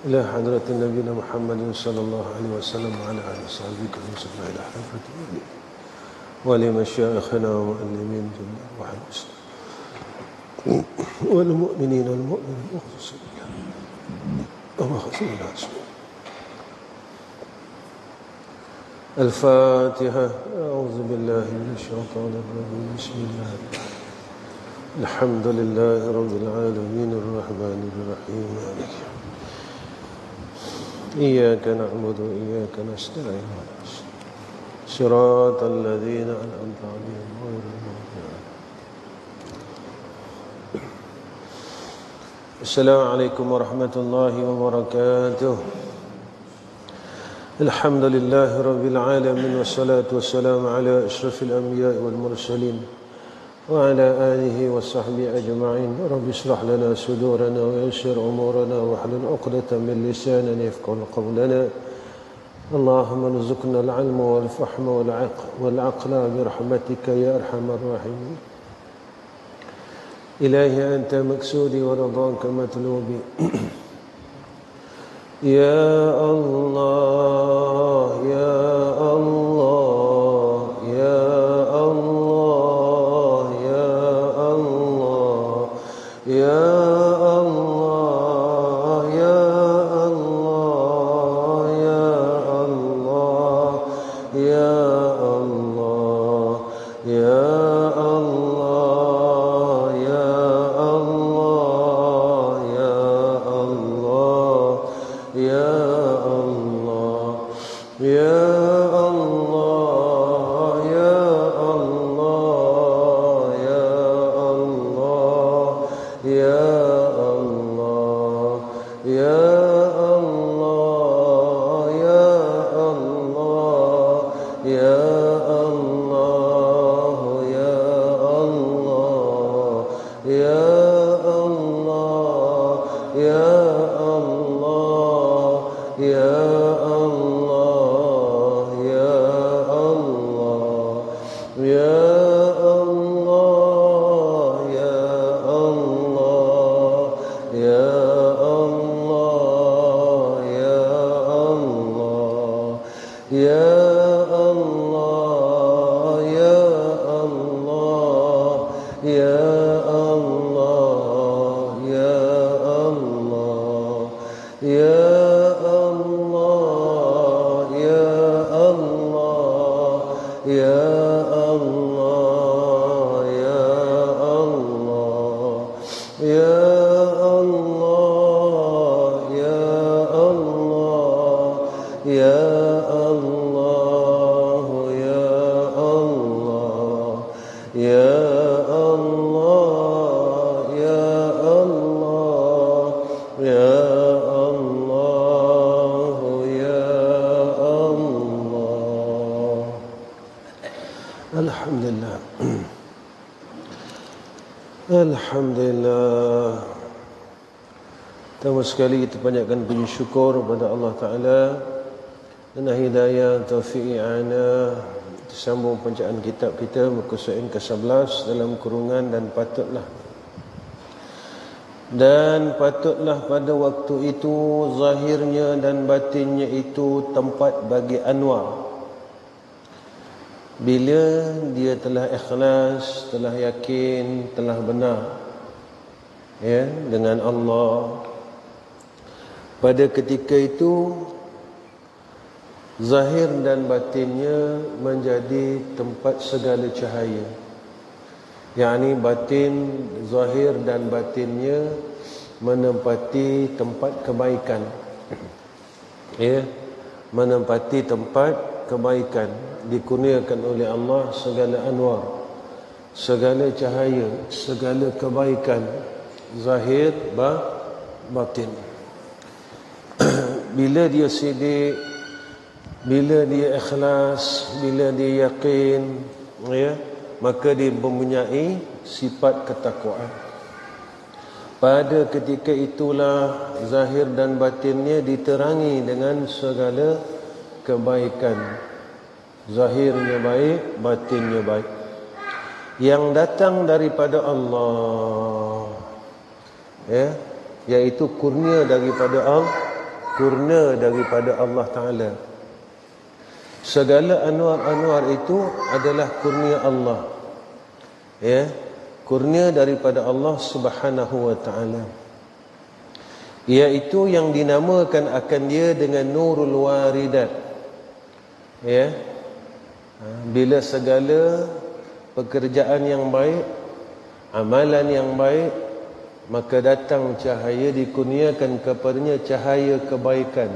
إلى حضرة نبينا محمد صلى الله عليه وسلم وعلى آله وصحبه وسلم إلى حضرة ولمشايخنا ومعلمين جميع أرواح المسلمين والمؤمنين والمؤمنين مخلصين اللهم صل على سيدنا الفاتحة. أعوذ بالله من الشيطان الرجيم. بسم الله الرحمن الرحيم. الحمد لله رب العالمين الرحمن الرحيم مالك يوم الدين. إياك نعبد وإياك نستعين صراط الذين أنعمت عليهم غير المغضوب عليهم. السلام عليكم ورحمة الله وبركاته. الحمد لله رب العالمين والصلاة والسلام على أشرف الأنبياء والمرسلين وعلى آله وصحبه أجمعين. رب اشرح لنا صدورنا ويسر أمورنا واحلل عقدة من لساننا يفقهوا قولنا. اللهم ارزقنا العلم والفهم والعقل برحمتك يا أرحم الراحمين. إلهي أنت مقصودي ورضاك مطلوبي. يا الله يا الله يا الله يا الله يا الله يا الله يا الله يا الله يا Alhamdulillah. Pertama sekali kita banyakkan puji syukur kepada Allah Ta'ala dan hidayah taufiq i'anah. Kita sambung bacaan kitab kita muka surat ke-11 dalam kurungan dan patutlah pada waktu itu zahirnya dan batinnya itu tempat bagi anwar. Bila dia telah ikhlas, telah yakin, telah benar dengan Allah, pada ketika itu zahir dan batinnya menjadi tempat segala cahaya. yakni batin, zahir dan batinnya menempati tempat kebaikan. Menempati tempat kebaikan, dikurniakan oleh Allah segala anwar, segala cahaya, segala kebaikan zahir batin. Bila dia sidik, bila dia ikhlas, bila dia yakin, maka dia mempunyai sifat ketakwaan. Pada ketika itulah zahir dan batinnya diterangi dengan segala kebaikan. Zahirnya baik, batinnya baik, yang datang daripada Allah, iaitu kurnia daripada kurnia daripada Allah Ta'ala. Segala anwar-anwar itu adalah kurnia Allah, ya, kurnia daripada Allah Subhanahu wa Ta'ala, iaitu yang dinamakan akan dia dengan nurul waridat, ya. Bila segala pekerjaan yang baik, amalan yang baik, maka datang cahaya, dikurniakan kepadanya cahaya kebaikan,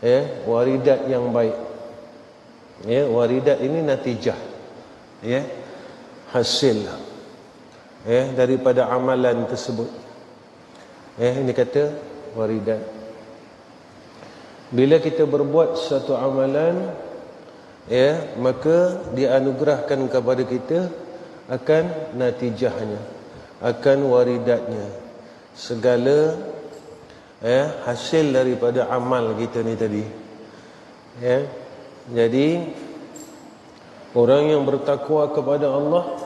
ya, waridat yang baik. Ya, waridat ini natijah, ya, hasil, ya, daripada amalan tersebut. Ya, ini kata waridat. Bila kita berbuat satu amalan, ya, maka dianugerahkan kepada kita akan natijahnya, akan waridatnya, segala, ya, hasil daripada amal kita ni tadi, ya. Jadi orang yang bertakwa kepada Allah,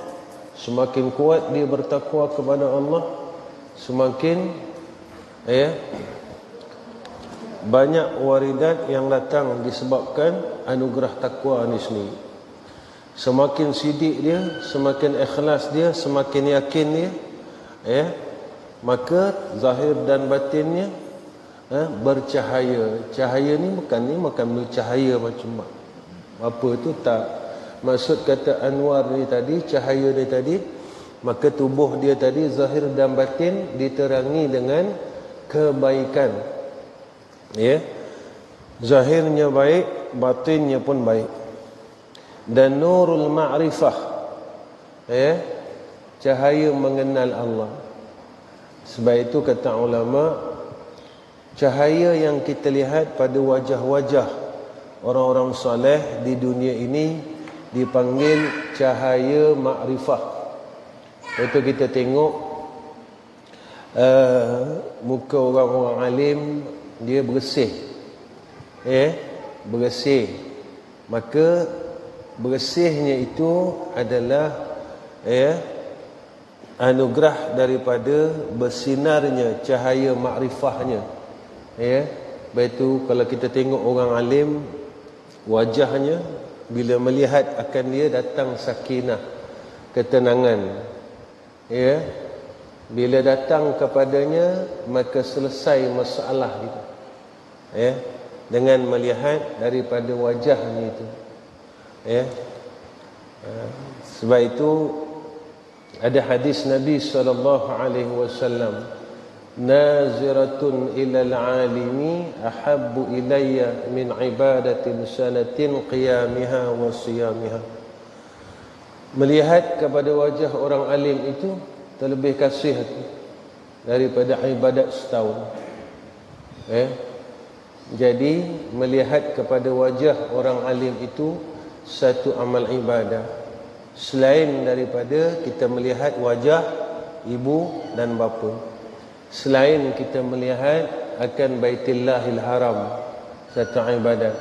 semakin kuat dia bertakwa kepada Allah, semakin, ya, banyak waridat yang datang disebabkan anugerah takwa ni sendiri. Semakin sidik dia, semakin ikhlas dia, semakin yakin dia, ya, maka zahir dan batinnya, bercahaya. Cahaya ni bukan bercahaya macam apa tu, tak. Maksud kata anwar ni tadi, cahaya ni tadi, maka tubuh dia tadi zahir dan batin diterangi dengan kebaikan, ya. Zahirnya baik, batinnya pun baik. Dan nurul ma'rifah, ya, cahaya mengenal Allah. Sebab itu kata ulama, cahaya yang kita lihat pada wajah-wajah orang-orang saleh di dunia ini dipanggil cahaya makrifah. Itu kita tengok muka orang-orang alim, dia bersih, bersih. Maka bersihnya itu adalah, anugerah daripada bersinarnya cahaya makrifahnya. Ya, begitu. Kalau kita tengok orang alim, wajahnya bila melihat akan dia datang sakinah, ketenangan, ya. Bila datang kepadanya, maka selesai masalah itu, ya, dengan melihat daripada wajahnya itu, ya. Sebab itu ada hadis Nabi SAW, naziratun ilal alimi ahabbu ilayya min ibadatin sanatin qiyamiha wa siyamiha. Melihat kepada wajah orang alim itu terlebih kasih daripada ibadat setahun. Jadi melihat kepada wajah orang alim itu satu amal ibadah, selain daripada kita melihat wajah ibu dan bapa. Selain kita melihat akan Baitullahil Haram, satu ibadat.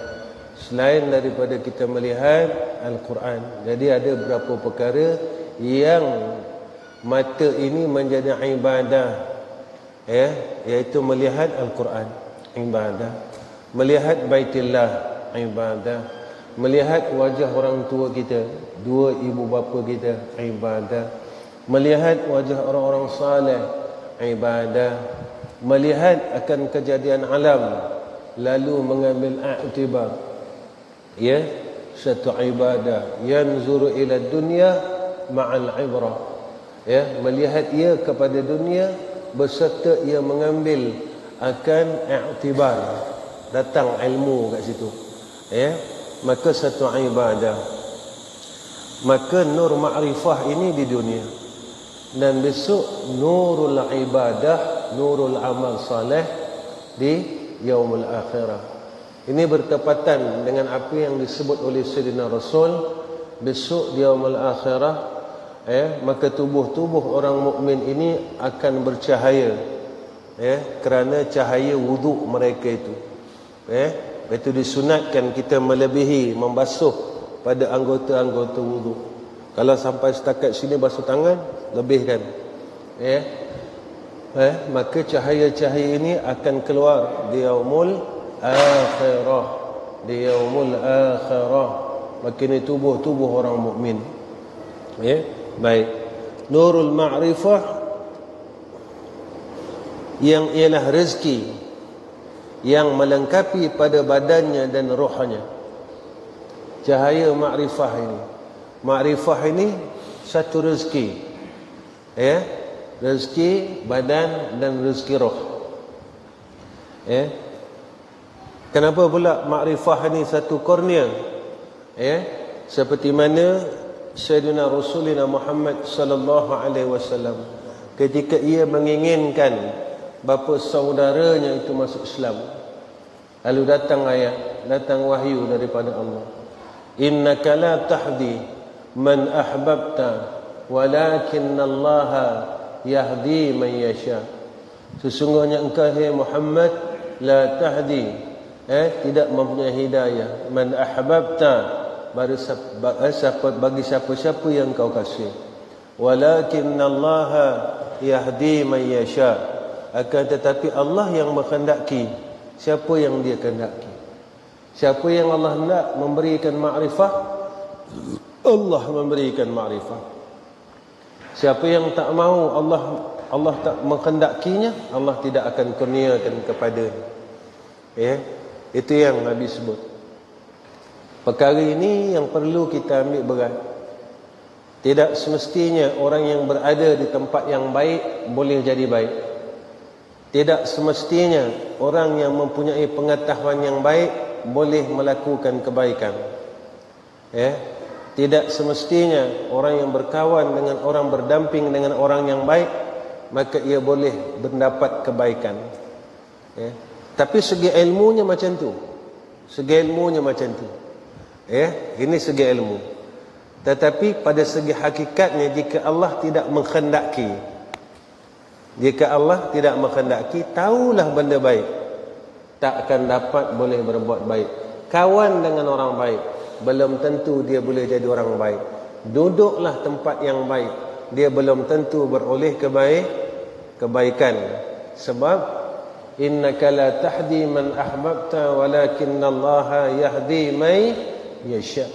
Selain daripada kita melihat Al-Quran. Jadi ada beberapa perkara yang mata ini menjadi ibadah, ya, iaitu melihat Al-Quran, ibadah. Melihat Baitullah, ibadah. Melihat wajah orang tua kita, dua ibu bapa kita, ibadah. Melihat wajah orang-orang saleh, ibadah. Melihat akan kejadian alam lalu mengambil i'tibar, ya, satu ibadah. Yanzuru ila dunya ma'al ibrah, ya, melihat ia kepada dunia beserta ia mengambil akan i'tibar, datang ilmu kat situ, ya, maka satu ibadah. Maka nur ma'rifah ini di dunia, dan besok nurul ibadah, nurul amal saleh di yaumul akhirah. Ini bertepatan dengan apa yang disebut oleh Sayyidina Rasul, besok di yaumul akhirah, maka tubuh-tubuh orang mukmin ini akan bercahaya, kerana cahaya wuduk mereka itu. Itu disunatkan kita melebihi membasuh pada anggota-anggota wuduk. Kalau sampai setakat sini basuh tangan, lebihkan, maka cahaya-cahaya ini akan keluar di yaumul akhirah, di yaumul akhirah. Maka ini tubuh orang mukmin. Baik. Nurul ma'rifah yang ialah rezeki yang melengkapi pada badannya dan rohnya. Cahaya ma'rifah ini. Ma'rifah ini satu rezeki. Rezeki badan dan rezeki roh. Kenapa pula ma'rifah ini satu kurnia? Seperti mana Sayyidina Rasulullah Muhammad sallallahu alaihi wasallam ketika ia menginginkan bapa saudaranya itu masuk Islam, lalu datang ayat, datang wahyu daripada Allah, innaka la tahdi man ahbabta walakinallaha yahdi man yasha. Sesungguhnya engkau hai Muhammad la tahdi, tidak mempunyai hidayah, man ahbabta, bagi siapa-siapa yang kau kasih, walakinallaha yahdi man yasha, akan tetapi Allah yang menghendaki siapa yang dia kehendaki. Siapa yang Allah hendak memberikan ma'rifah, Allah memberikan ma'rifah. Siapa yang tak mahu, Allah tak menghendakinya, Allah tidak akan kurniakan kepadanya. Itu yang Nabi sebut. Perkara ini yang perlu kita ambil berat. Tidak semestinya orang yang berada di tempat yang baik boleh jadi baik. Tidak semestinya orang yang mempunyai pengetahuan yang baik boleh melakukan kebaikan. Tidak semestinya orang yang berkawan dengan orang, berdamping dengan orang yang baik, maka ia boleh mendapat kebaikan. Tapi segi ilmunya macam tu. Segi ilmunya macam tu. Ini segi ilmu. Tetapi pada segi hakikatnya, jika Allah tidak menghendaki, jika Allah tidak menghendaki, tahulah benda baik, tak akan dapat boleh berbuat baik. Kawan dengan orang baik, belum tentu dia boleh jadi orang baik. Duduklah tempat yang baik, dia belum tentu beroleh kebaikan. Sebab innaka la tahdi man ahbabta walakinallaha yahdi man yasha.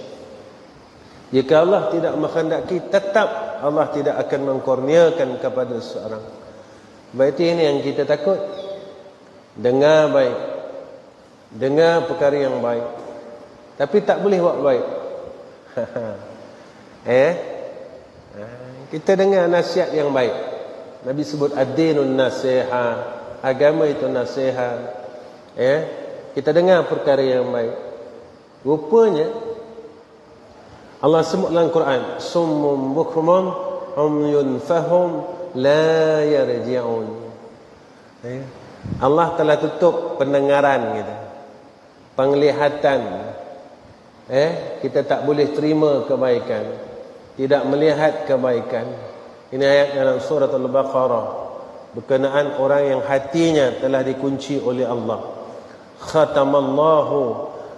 Jika Allah tidak menghendaki, tetap Allah tidak akan mengkurniakan kepada seorang. Berarti ini yang kita takut. Dengar baik, dengar perkara yang baik, tapi tak boleh buat baik. Kita dengar nasihat yang baik. Nabi sebut ad-dinun nasiha, agama itu nasihat. Kita dengar perkara yang baik. Rupanya Allah sebut dalam Quran, summum bukmun umyun fahum la yarji'un. Allah telah tutup pendengaran kita, penglihatan. Kita tak boleh terima kebaikan, tidak melihat kebaikan. Ini ayat dalam surah Al-Baqarah berkenaan orang yang hatinya telah dikunci oleh Allah. Khatamallahu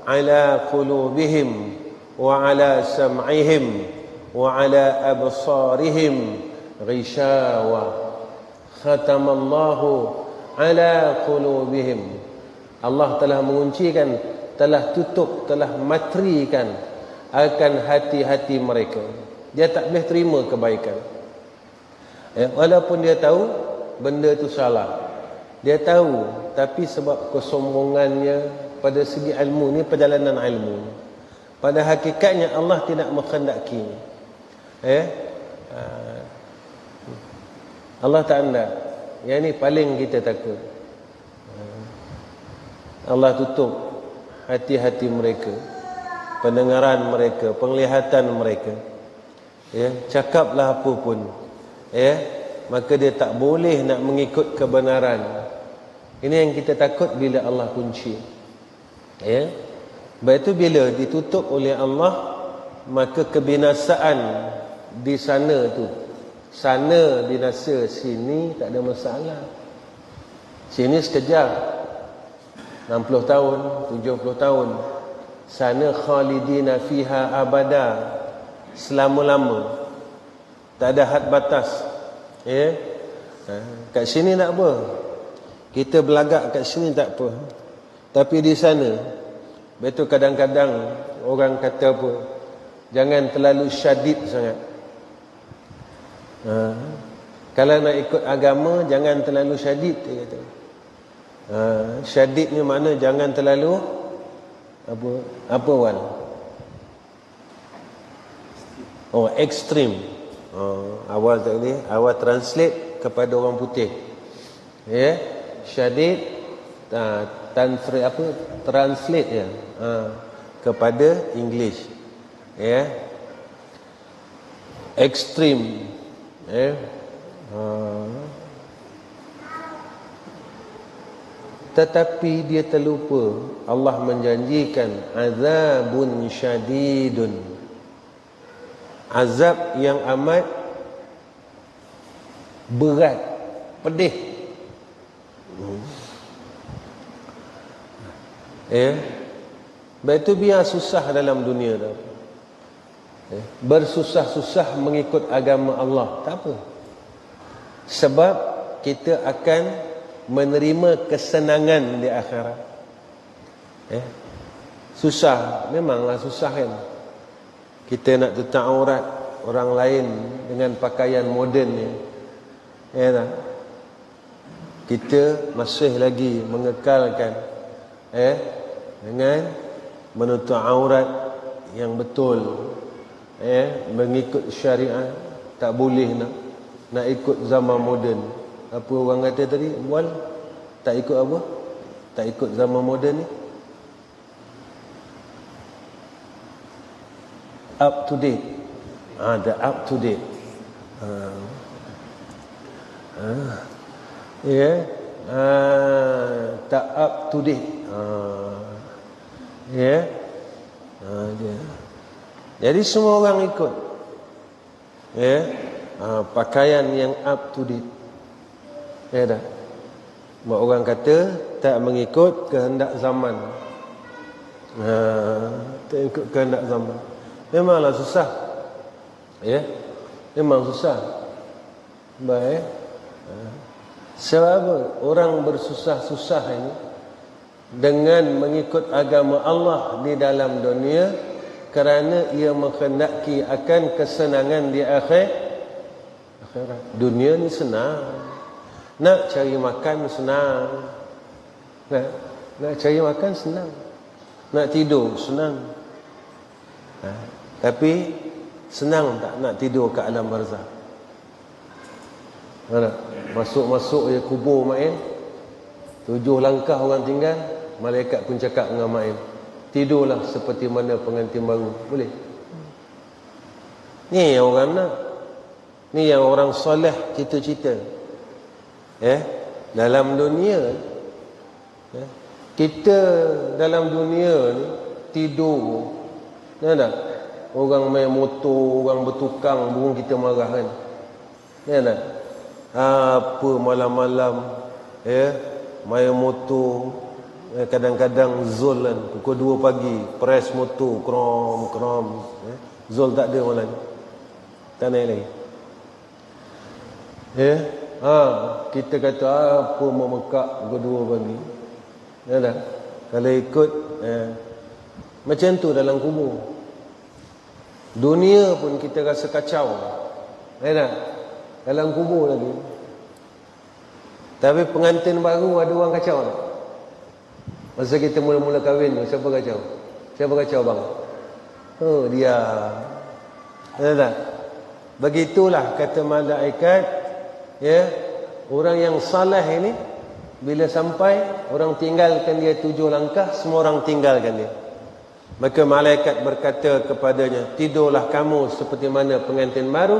ala qulubihim wa ala sam'ihim wa ala absarihim ghishawa. Khatamallahu ala qulubihim. Allah telah menguncikan, telah tutup, telah matrikan akan hati-hati mereka. Dia tak boleh terima kebaikan. Walaupun dia tahu benda itu salah, dia tahu, tapi sebab kesombongannya pada segi ilmu ni, perjalanan ilmu, pada hakikatnya Allah tidak menghendaki. Allah tak hendak. Yang ni paling kita takut. Allah tutup hati-hati mereka, pendengaran mereka, penglihatan mereka. Cakaplah apa pun, maka dia tak boleh nak mengikut kebenaran. Ini yang kita takut bila Allah kunci. Sebab itu bila ditutup oleh Allah, maka kebinasaan di sana tu, sana binasa, sini tak ada masalah. Sini sekejap, 60 tahun, 70 tahun. Sana khalidina fiha abada, selama-lama, tak ada had batas. Kat sini tak apa. Kita belagak kat sini tak apa. Tapi di sana, betul kadang-kadang orang kata apa, jangan terlalu syadid sangat. Kalau nak ikut agama, jangan terlalu syadid, dia kata. Syadid ni makna jangan terlalu apa Wan? Ekstrim. Awal tadi, awal translate kepada orang putih. Syadid translate ya kepada English. Ekstrim. Tetapi dia terlupa Allah menjanjikan azabun syadidun, azab yang amat berat, pedih. Baik itu biar susah dalam dunia dah. Bersusah-susah mengikut agama Allah, tak apa. Sebab kita akan menerima kesenangan di akhirat. Susah, memanglah susah kan. Kita nak tutup aurat orang lain dengan pakaian moden ni. Tak? Kita masih lagi mengekalkan dengan menutup aurat yang betul, mengikut syariat. Tak boleh nak ikut zaman moden. Apa orang kata tadi, Wal? Tak ikut apa? Tak ikut zaman moden ni. Up to date. The up to date. Tak up to date. Jadi semua orang ikut. Pakaian yang up to date. Tak? Orang kata tak mengikut kehendak zaman. Tak ikut kehendak zaman. Memanglah susah. Memang susah. Baik. Sebab apa? Orang bersusah-susah ini dengan mengikut agama Allah di dalam dunia kerana ia menghendaki akan kesenangan di akhirat. Dunia ni senang. Nak cari makan senang. Nak cari makan senang. Nak tidur senang. Tapi senang tak nak tidur kat alam barzah? Masuk-masuk je kubur main. 7 langkah orang tinggal, malaikat pun cakap dengan main, tidurlah seperti mana pengantin baru. Boleh? Ni yang orang nak. Ni yang orang soleh cita-cita. Dalam dunia, kita dalam dunia ni tidur. Tak? Orang main motor, orang bertukang, burung kita marah kan. Tak? Apa malam-malam main motor, kadang-kadang Zul kan, pukul 2 pagi press motor, krom. Zul tak ada malam. Tak naik lagi. Kita kata apa memekak pukul 2 pagi. Tak? Kalau ikut macam tu dalam kubur. Dunia pun kita rasa kacau. Tak? Dalam kubur lagi. Tapi pengantin baru ada orang kacau tak? Masa kita mula-mula kahwin tu, siapa kacau? Siapa kacau bang? Dia. Tak? Begitulah kata malaikat, orang yang saleh ini bila sampai orang tinggalkan dia 7 langkah, semua orang tinggalkan dia. Maka malaikat berkata kepadanya, tidurlah kamu seperti mana pengantin baru.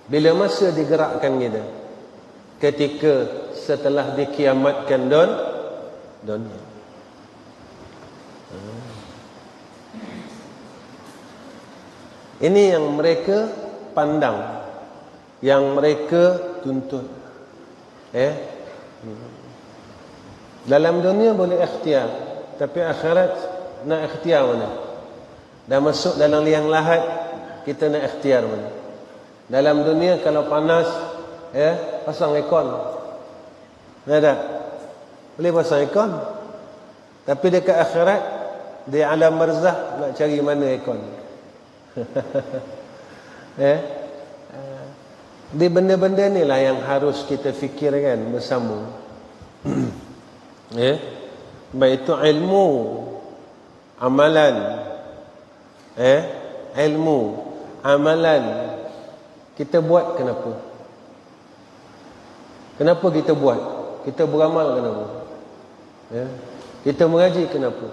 Bila masa digerakkan kita, ketika setelah dikiamatkan dunia. Ini yang mereka pandang, yang mereka tuntut. Dalam dunia boleh ikhtiar, tapi akhirat nak ikhtiar mana? Dah masuk dalam liang lahat, kita nak ikhtiar mana? Dalam dunia kalau panas, pasang aircon. Tak? Boleh pasang aircon. Tapi dekat akhirat, di alam barzah nak cari mana aircon. Di benda-benda ni lah yang harus kita fikirkan bersama. Baik itu ilmu, amalan, ilmu, amalan kita buat kenapa? Kenapa kita buat? Kita beramal kenapa? Kita mengaji kenapa?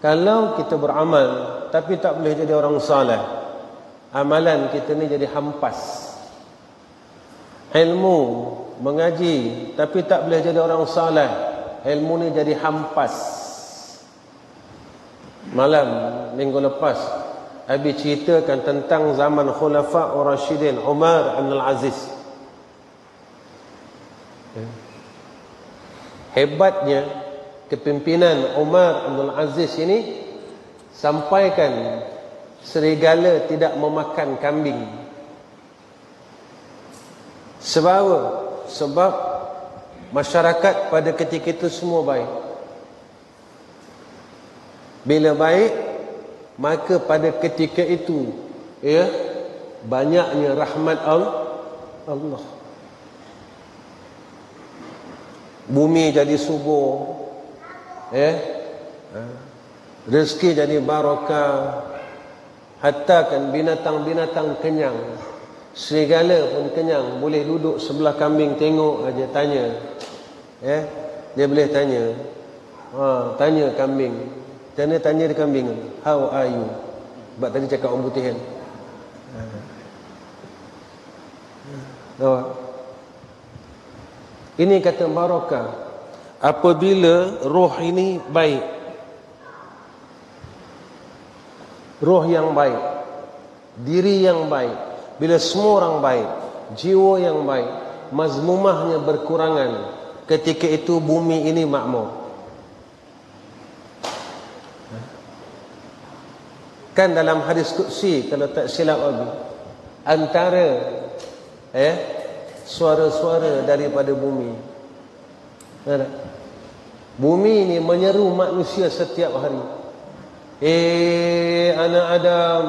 Kalau kita beramal tapi tak boleh jadi orang saleh, amalan kita ni jadi hampas. Ilmu, mengaji tapi tak boleh jadi orang saleh, ilmu ni jadi hampas. Malam minggu lepas Abi ceritakan tentang zaman Khulafa' Ar-Rasyidin, Umar bin Al-Aziz. Hebatnya kepimpinan Umar bin Al-Aziz ini, sampaikan serigala tidak memakan kambing. Sebab masyarakat pada ketika itu semua baik. Bila baik, maka pada ketika itu banyaknya rahmat Allah. Bumi jadi subur, rezeki jadi barakah, hatta kan binatang-binatang kenyang. Serigala pun kenyang, boleh duduk sebelah kambing tengok aja, tanya. Dia boleh tanya. Tanya kambing. Tanya dia kambing, how are you? Sebab tadi cakap orang putih kan. Ini kata barakah. Apabila roh ini baik, roh yang baik, diri yang baik, bila semua orang baik, jiwa yang baik, mazmumahnya berkurangan, ketika itu bumi ini makmur. Kan dalam hadis qudsi, kalau tak silap Abi, antara suara-suara daripada bumi, bumi ini menyeru manusia setiap hari. Anak Adam,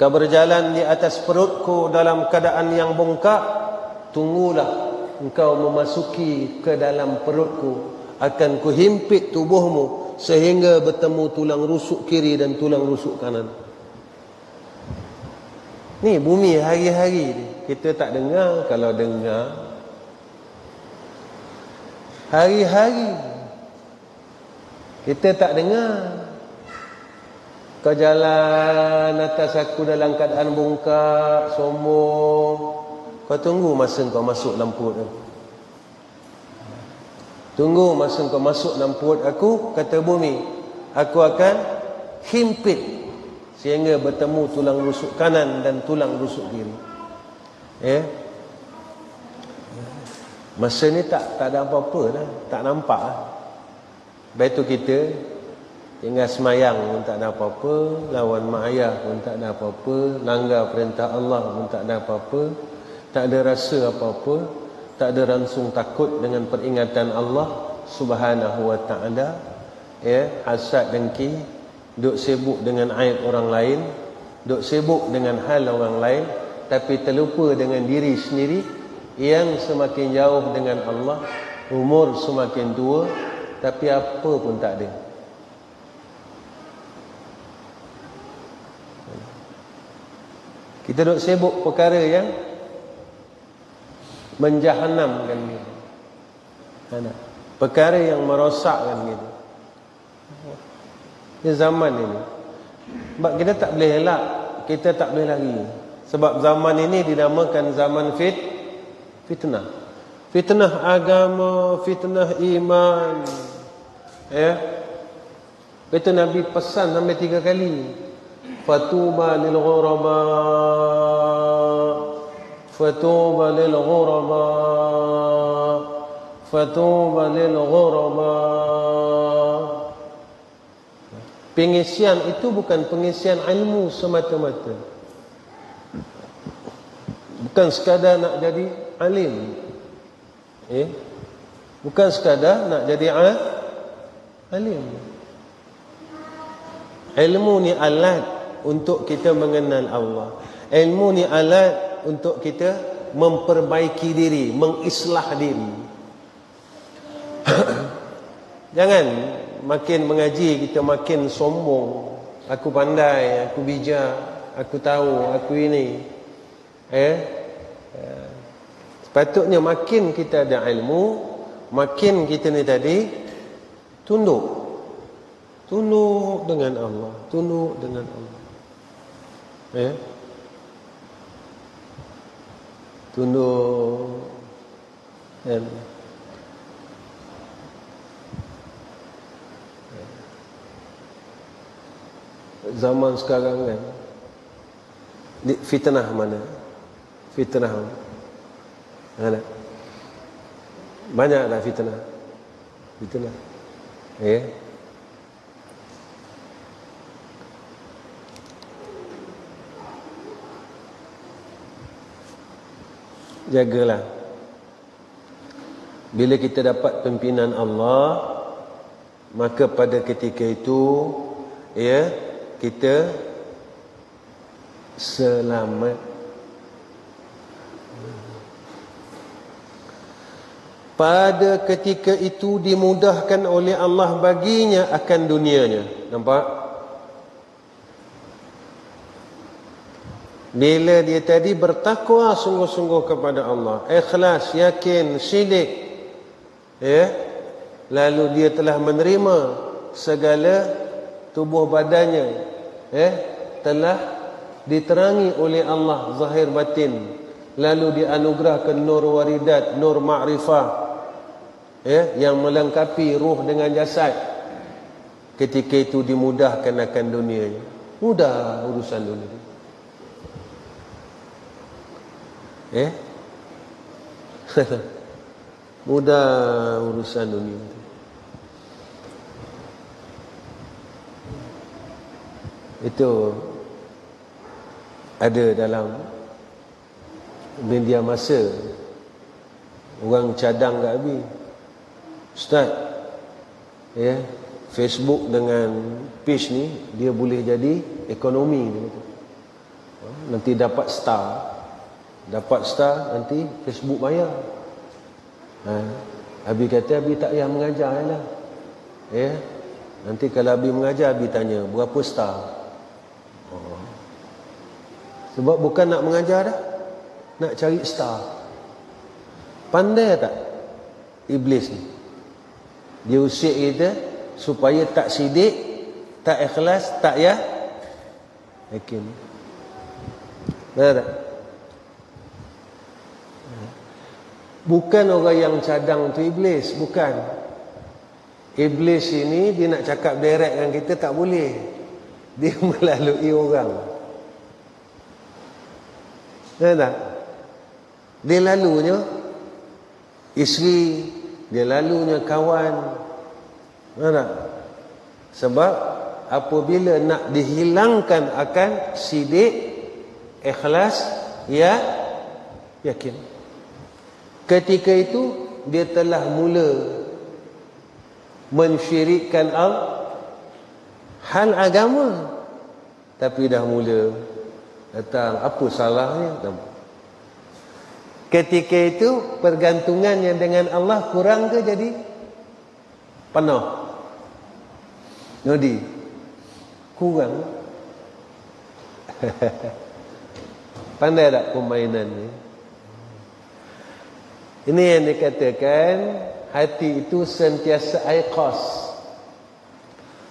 kau berjalan di atas perutku dalam keadaan yang bongkak, tunggulah engkau memasuki ke dalam perutku, akan kuhimpit tubuhmu sehingga bertemu tulang rusuk kiri dan tulang rusuk kanan. Ni bumi hari-hari ni. Kita tak dengar. Kalau dengar, hari-hari kita tak dengar. Kau jalan atas aku dalam keadaan bongkak, sombong, kau tunggu masa kau masuk dalam perut aku. Tunggu masa kau masuk dalam perut aku, kata bumi, aku akan himpit sehingga bertemu tulang rusuk kanan dan tulang rusuk kiri. Masa ni tak ada apa-apa lah, tak nampak lah. Lepas tu kita tinggal semayang pun tak ada apa-apa, lawan mak ayah pun tak ada apa-apa, langgar perintah Allah pun tak ada apa-apa, tak ada rasa apa-apa, tak ada langsung takut dengan peringatan Allah Subhanahu wa ta'ala. Hasad dengki, duk sibuk dengan aib orang lain, duk sibuk dengan hal orang lain, tapi terlupa dengan diri sendiri yang semakin jauh dengan Allah, umur semakin tua, tapi apa pun tak ada. Kita duk sibuk perkara yang menjahanamkan kita, perkara yang merosakkan kita. Di zaman ini, sebab kita tak boleh elak, kita tak boleh lari. Sebab zaman ini dinamakan zaman fitnah. Fitnah agama, fitnah iman. Itu Nabi pesan sampai 3 kali. Fatuba lil ghuraba, fatuba lil ghuraba, fatuba lil ghuraba. Pengisian itu bukan pengisian ilmu semata-mata. Bukan sekadar nak jadi alim. Bukan sekadar nak jadi alim. Ilmu ni alat untuk kita mengenal Allah. Ilmu ni alat untuk kita memperbaiki diri, mengislah diri. Jangan makin mengaji kita makin sombong. Aku pandai, aku bijak, aku tahu, aku ini. Sepatutnya makin kita ada ilmu, makin kita ni tadi tunduk dengan Allah, tunduk dengan Allah. Tunduk. Zaman sekarang kan, fitnah mana? Fitnah mana? Banyak tak fitnah? Fitnah. Jagalah. Bila kita dapat pimpinan Allah, maka pada ketika itu kita selamat. Pada ketika itu dimudahkan oleh Allah baginya akan dunianya. Nampak? Bila dia tadi bertakwa sungguh-sungguh kepada Allah, ikhlas, yakin, syidik, lalu dia telah menerima segala tubuh badannya, telah diterangi oleh Allah zahir batin, lalu dianugerahkan nur waridat, nur ma'rifah, yang melengkapi ruh dengan jasad. Ketika itu dimudahkan akan dunianya. Mudah urusan dunia. Mudah urusan dunia. Itu ada dalam media masa. Orang cadang kat habis. Ustaz, Facebook dengan page ni dia boleh jadi ekonomi dia kata. Nanti dapat star. Dapat star, nanti Facebook bayar. Abi kata, Abi tak payah mengajar lah. Nanti kalau Abi mengajar, Abi tanya, berapa star? Sebab bukan nak mengajar dah, nak cari star. Pandai tak Iblis ni? Dia usik kita supaya tak sidik, tak ikhlas, tak yakin. Benar tak? Bukan orang yang cadang tu iblis, bukan. Iblis ini dia nak cakap direct dengan kita tak boleh. Dia melalui orang. Benar tak? Dia lalunya isteri, dia lalunya kawan. Benar tak? Sebab apabila nak dihilangkan akan sidik, ikhlas, yakin. Ketika itu dia telah mula mensyirikkan hal agama, tapi dah mula datang apa salahnya. Ketika itu pergantungannya dengan Allah kurang ke jadi penuh? Nodi kurang. Pandai tak permainan ni? Ini yang dikatakan hati itu sentiasa aiqas.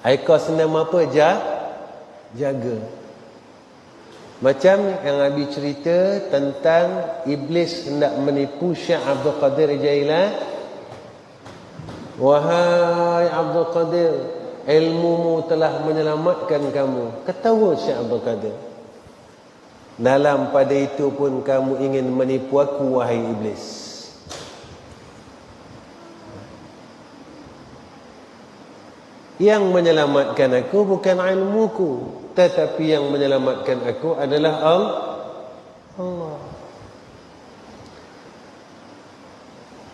Aiqas nama apa? Jaga. Macam yang Abi cerita tentang Iblis hendak menipu Syekh Abdul Qadir Jailan. Wahai Abdul Qadir, ilmumu telah menyelamatkan kamu. Ketawa Syekh Abdul Qadir. Dalam pada itu pun kamu ingin menipu aku, wahai Iblis. Yang menyelamatkan aku bukan ilmuku, tetapi yang menyelamatkan aku adalah Allah.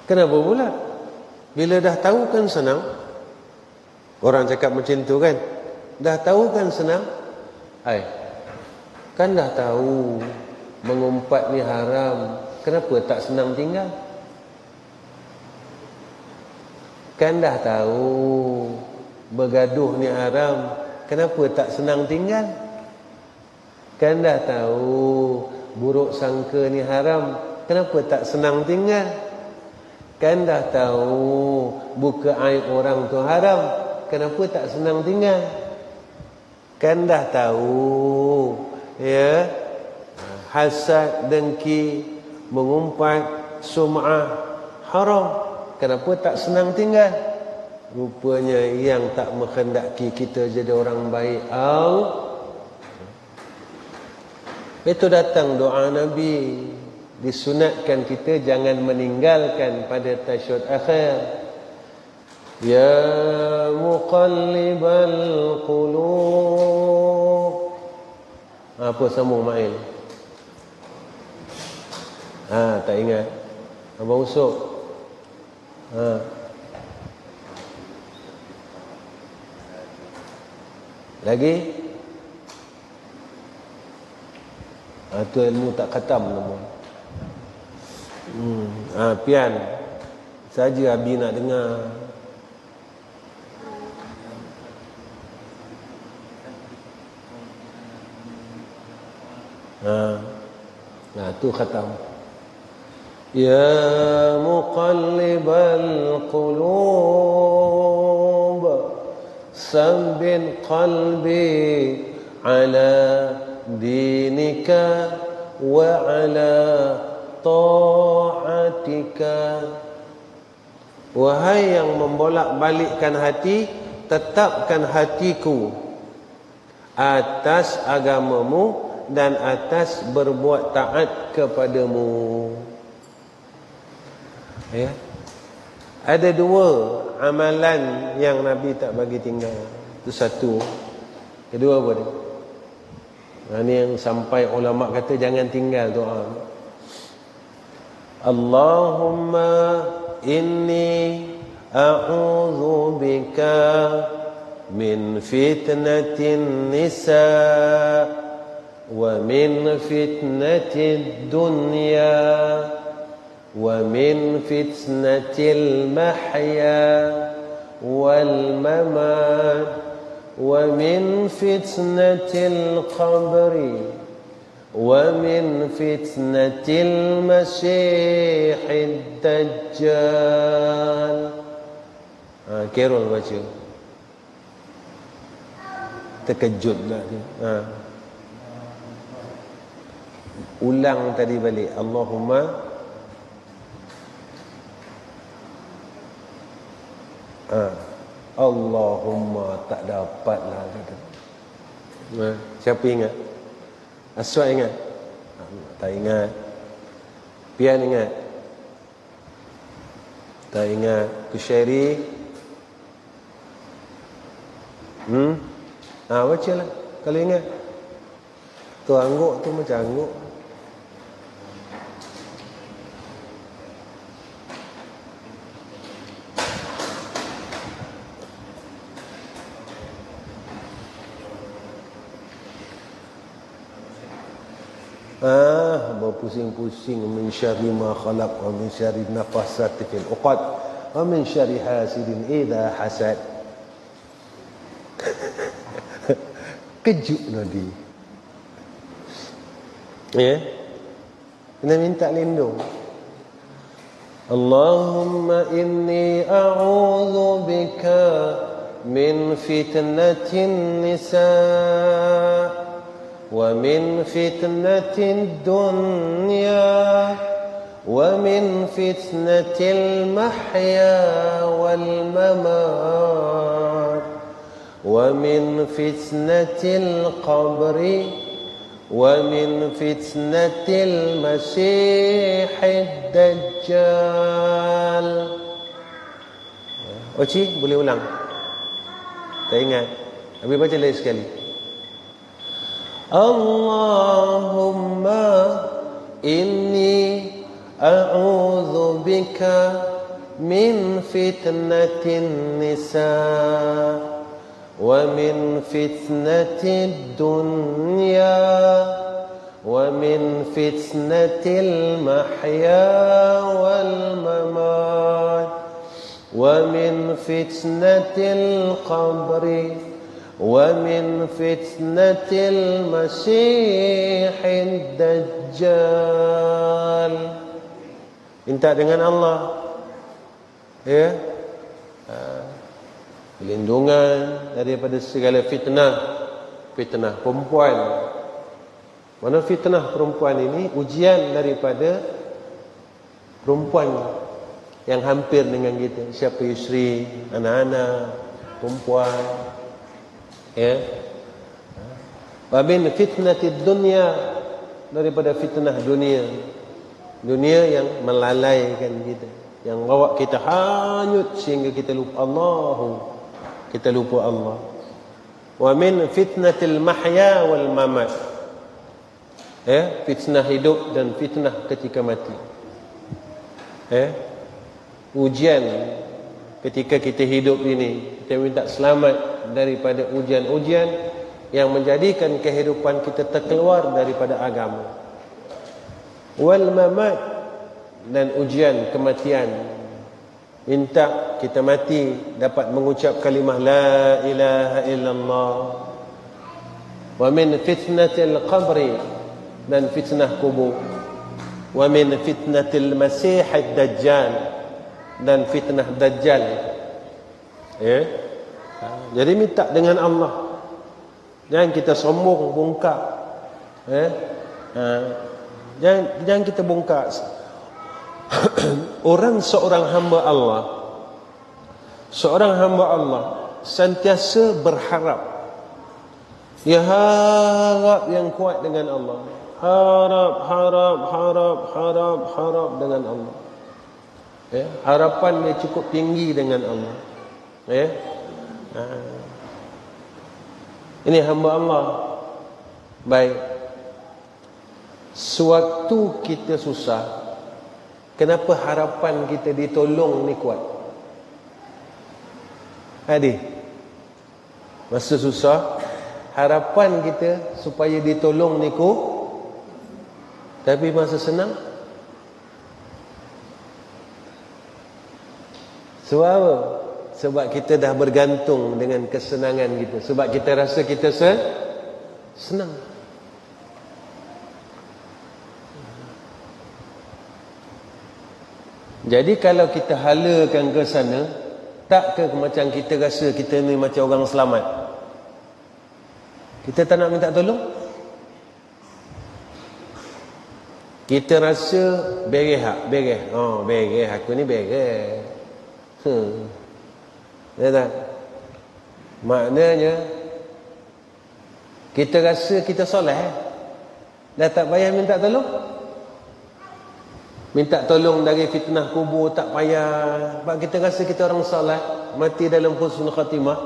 Kenapa pula? Bila dah tahu kan senang. Orang cakap macam tu kan. Dah tahu kan senang. Kan dah tahu mengumpat ni haram. Kenapa tak senang tinggal? Kan dah tahu bergaduh ni haram. Kenapa tak senang tinggal? Kan dah tahu buruk sangka ni haram. Kenapa tak senang tinggal? Kan dah tahu buka aib orang tu haram. Kenapa tak senang tinggal? Kan dah tahu ya, hasad, dengki, mengumpat, sum'ah haram. Kenapa tak senang tinggal? Rupanya yang tak menghendaki kita jadi orang baik itu datang doa Nabi. Disunatkan kita jangan meninggalkan pada tasyahud akhir. Ya muqallibal qulub. Apa sambung Mail? Tak ingat. Abang Usuk. Lagi? Itu ilmu tak khatam nama. Pian. Saja Abi nak dengar. Tu khatam. Ya muqallibal qulub sabbin qalbi ala dinika wa ala ta'atika. Wahai yang membolak-balikkan hati, tetapkan hatiku atas agamamu dan atas berbuat taat kepadamu. Ya. Ada dua amalan yang Nabi tak bagi tinggal. Itu satu. Kedua apa dia? Ini yang sampai ulama kata jangan tinggal doa. Allahumma inni a'udzu bika min fitnatin nisa wa min fitnatid dunya wa min fitnatil mahya wal mamat wa min fitnatil qabri wa min fitnatil masiihid dajjal. Kerol baca. Terkejut lah dia. Ulang tadi balik. Allahumma Allahumma tak dapat lah kata. Siapa ingat? Aswad ingat? Tak ingat. Pian ingat? Tak ingat. Kushairi? Baca lah kalau ingat. Tu angguk tu macam angguk. Berpusing-pusing min syarri ma khalaq wa min syarri nafasati fil uqad wa min syarri hasidin idza hasad. Kejut Nabi. Ya. Kena minta lindung. Allahumma inni a'udzu bika min fitnatin nisa ومن فتنة الدنيا ومن فتنة المحيا والممات ومن فتنة القبر ومن فتنة المسيح الدجال. Oci, boleh ulang? Tak ingat? Habis baca lagi sekali. Allahumma inni a'udzu bika min fitnatin nisa wa min fitnatid dunya wa min fitnatil mahya wal mamat wa min fitnatil qabri wa min fitnatil masiihid dajjal. Minta dengan Allah, ya, perlindungan daripada segala fitnah. Fitnah perempuan. Mana fitnah perempuan ini? Ujian daripada perempuan yang hampir dengan kita. Siapa isteri, anak-anak, perempuan, ya. Wa min fitnatid dunya, daripada fitnah dunia. Dunia yang melalaikan kita, yang bawa kita hanyut sehingga kita lupa Allah. Kita lupa Allah. Wa min fitnatil mahya wal mamat, ya, fitnah hidup dan fitnah ketika mati. Ujian ketika kita hidup ini, kita minta selamat daripada ujian-ujian yang menjadikan kehidupan kita terkeluar daripada agama. Wal mamat, dan ujian kematian. Minta kita mati dapat mengucap kalimah la ilaha illallah. Wa min fitnatil qabri, dan fitnah kubur. Wa min fitnatil masiihid dajjal, dan fitnah dajjal. Ya. Jadi minta dengan Allah. Jangan kita sombong bongkar. Jangan kita bongkar. Orang seorang hamba Allah, seorang hamba Allah sentiasa berharap. Dia harap yang kuat dengan Allah. Harap dengan Allah. Ya, harapan dia cukup tinggi dengan Allah. Ya. Ini hamba Allah. Baik. Sewaktu kita susah, kenapa harapan kita ditolong ni kuat? Adik, masa susah, harapan kita supaya ditolong ni kuat. Tapi masa senang, sebab apa? Sebab kita dah bergantung dengan kesenangan kita. Sebab kita rasa kita senang. Jadi kalau kita halakan ke sana, tak ke macam kita rasa kita ni macam orang selamat? Kita tak nak minta tolong? Kita rasa beres hak, beres. Oh, beres, aku ni beres. Ya tak? Maknanya kita rasa kita soleh, dah tak payah minta tolong. Minta tolong dari fitnah kubur tak payah, sebab kita rasa kita orang soleh, mati dalam husnul khatimah.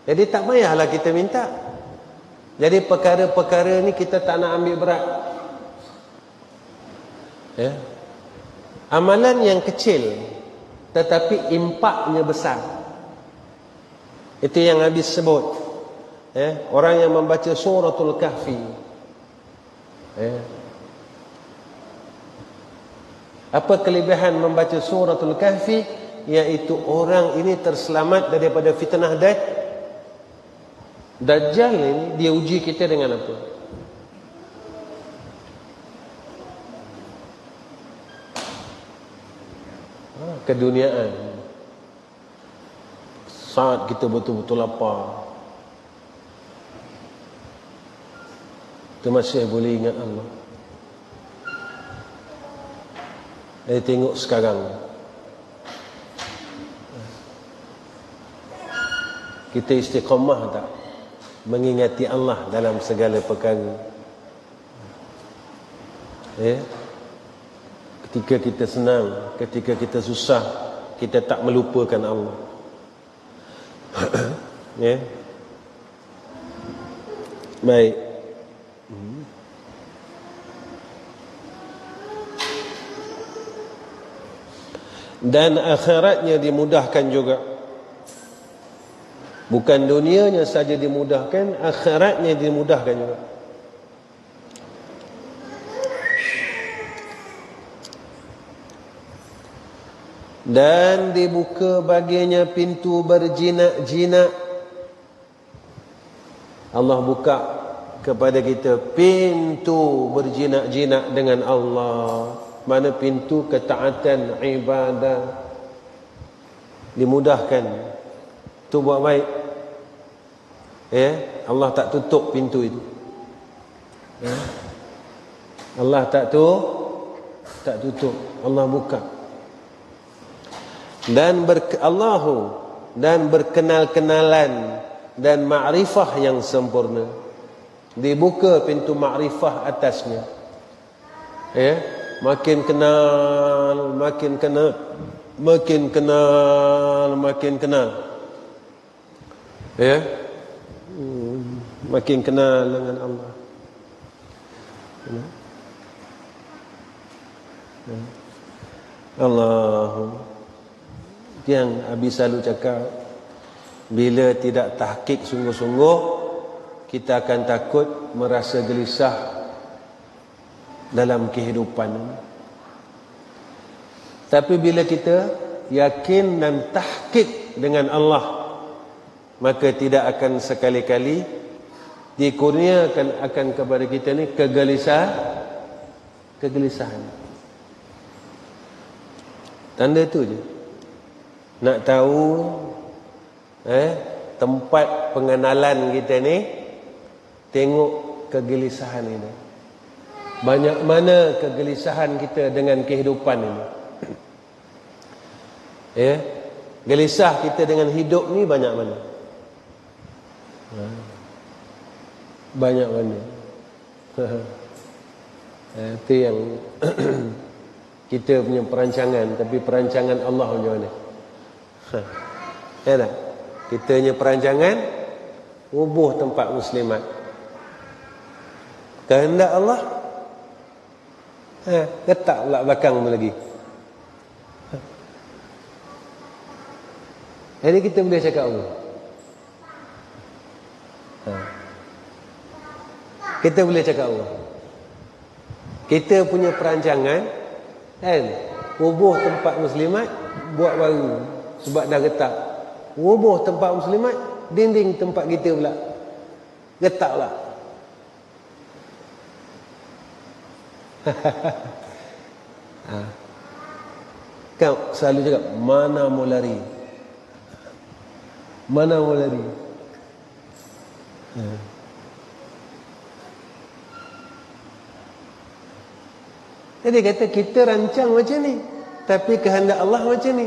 Jadi tak payahlah kita minta. Jadi perkara-perkara ni kita tak nak ambil berat. Ya. Amalan yang kecil tetapi impaknya besar. Itu yang habis sebut. Ya. Orang yang membaca suratul kahfi, ya. Apa kelebihan membaca suratul kahfi? Iaitu orang ini terselamat daripada fitnah Dajjal. Ini dia uji kita dengan apa? Keduniaan. Saat kita betul-betul lapar, kita masih boleh ingat Allah. Tengok sekarang, kita istiqamah tak mengingati Allah dalam segala perkara? Ketika kita senang, ketika kita susah, kita tak melupakan Allah. Ya. Baik. dan akhiratnya dimudahkan juga. Bukan dunianya saja dimudahkan, akhiratnya dimudahkan juga. Dan dibuka baginya pintu berjinak-jinak. Allah buka kepada kita pintu berjinak-jinak dengan Allah. Mana pintu ketaatan, ibadah, dimudahkan. Tu buat baik. Allah tak tutup pintu itu. Allah tak tutup. Allah buka. Dan berkenal-kenalan dan ma'rifah yang sempurna. Dibuka pintu ma'rifah atasnya. Makin kenal, makin kenal, makin kenal, makin kenal. Makin kenal dengan Allah. Allahumma. Yang Abi selalu cakap, bila tidak tahqiq sungguh-sungguh, kita akan takut merasa gelisah dalam kehidupan. Tapi bila kita yakin dan tahqiq dengan Allah, maka tidak akan sekali-kali dikurniakan akan kepada kita ni kegelisahan. Tanda tu je. Nak tahu tempat pengenalan kita ni, tengok kegelisahan ini. Banyak mana kegelisahan kita dengan kehidupan ini. Gelisah kita dengan hidup ni banyak mana? Banyak mana? Itu yang kita punya perancangan. Tapi perancangan Allah macam mana? Ya tak? Kita punya perancangan rubuh tempat muslimat. Kehendak Allah, letak pula belakang lagi. Jadi kita boleh cakap apa? Kita boleh cakap apa? Kita punya perancangan kan, rubuh tempat muslimat, buat baru. Sebab dah getak. Rubuh tempat muslimat, dinding tempat kita pula getak pula. Kau selalu cakap, mana mau lari? Mana mau lari? Jadi kata kita rancang macam ni, tapi kehendak Allah macam ni.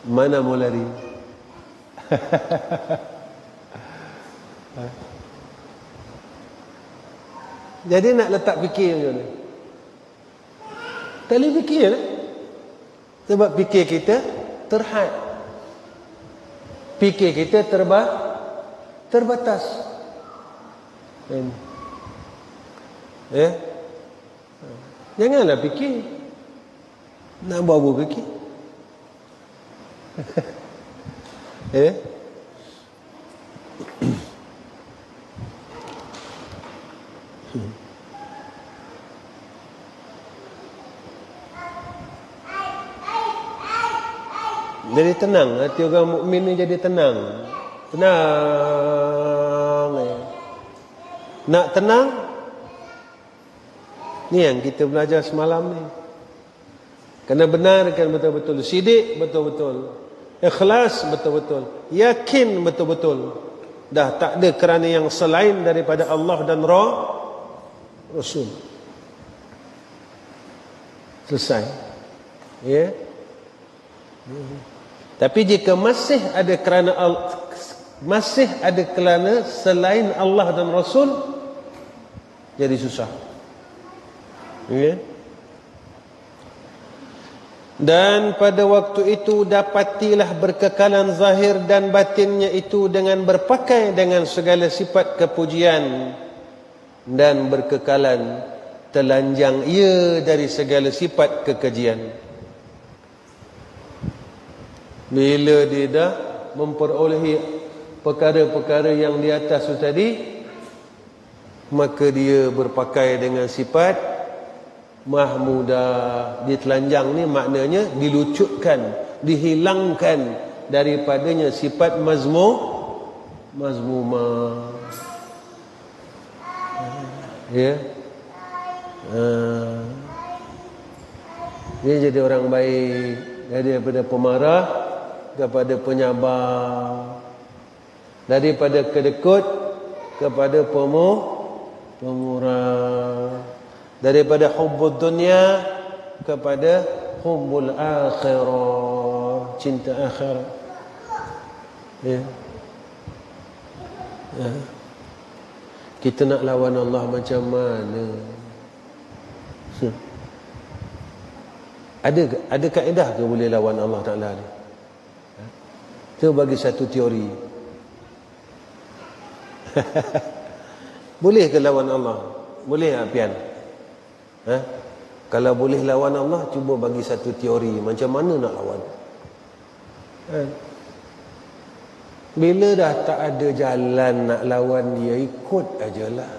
Mana mau lari? Jadi nak letak fikir macam mana? Tak boleh fikir lah. Sebab fikir kita terhad. Fikir kita terbatas. Janganlah fikir. Nak buat apa fikir? Jadi tenang, hati orang mukmin ni jadi tenang. Tenang. Nak tenang, ni yang kita belajar semalam ni. Kena benarkan betul-betul, sidik betul-betul, ikhlas betul-betul, yakin betul-betul. Dah tak ada kerana yang selain daripada Allah dan Rasul. Selesai. Tapi jika masih ada kerana selain Allah dan Rasul, jadi susah. Dan pada waktu itu dapatilah berkekalan zahir dan batinnya itu dengan berpakai dengan segala sifat kepujian, dan berkekalan telanjang ia dari segala sifat kekejian. Bila dia dah memperolehi perkara-perkara yang di atas itu tadi, maka dia berpakai dengan sifat mahmudah. Ditelanjang ni maknanya dilucutkan, dihilangkan daripadanya sifat mazmumah. Ya. Dia jadi orang baik, daripada pemarah kepada penyabar, daripada kedekut kepada pemurah, daripada hubbud dunia kepada hubbul akhirah, cinta akhirat. Ya. Ya. Kita nak lawan Allah macam mana? Ada kaedah ke boleh lawan Allah Ta'ala ni? Itu bagi satu teori. Boleh ke lawan Allah? Boleh tak Pian? Kalau boleh lawan Allah, cuba bagi satu teori macam mana nak lawan. Bila dah tak ada jalan nak lawan dia, ikut ajalah.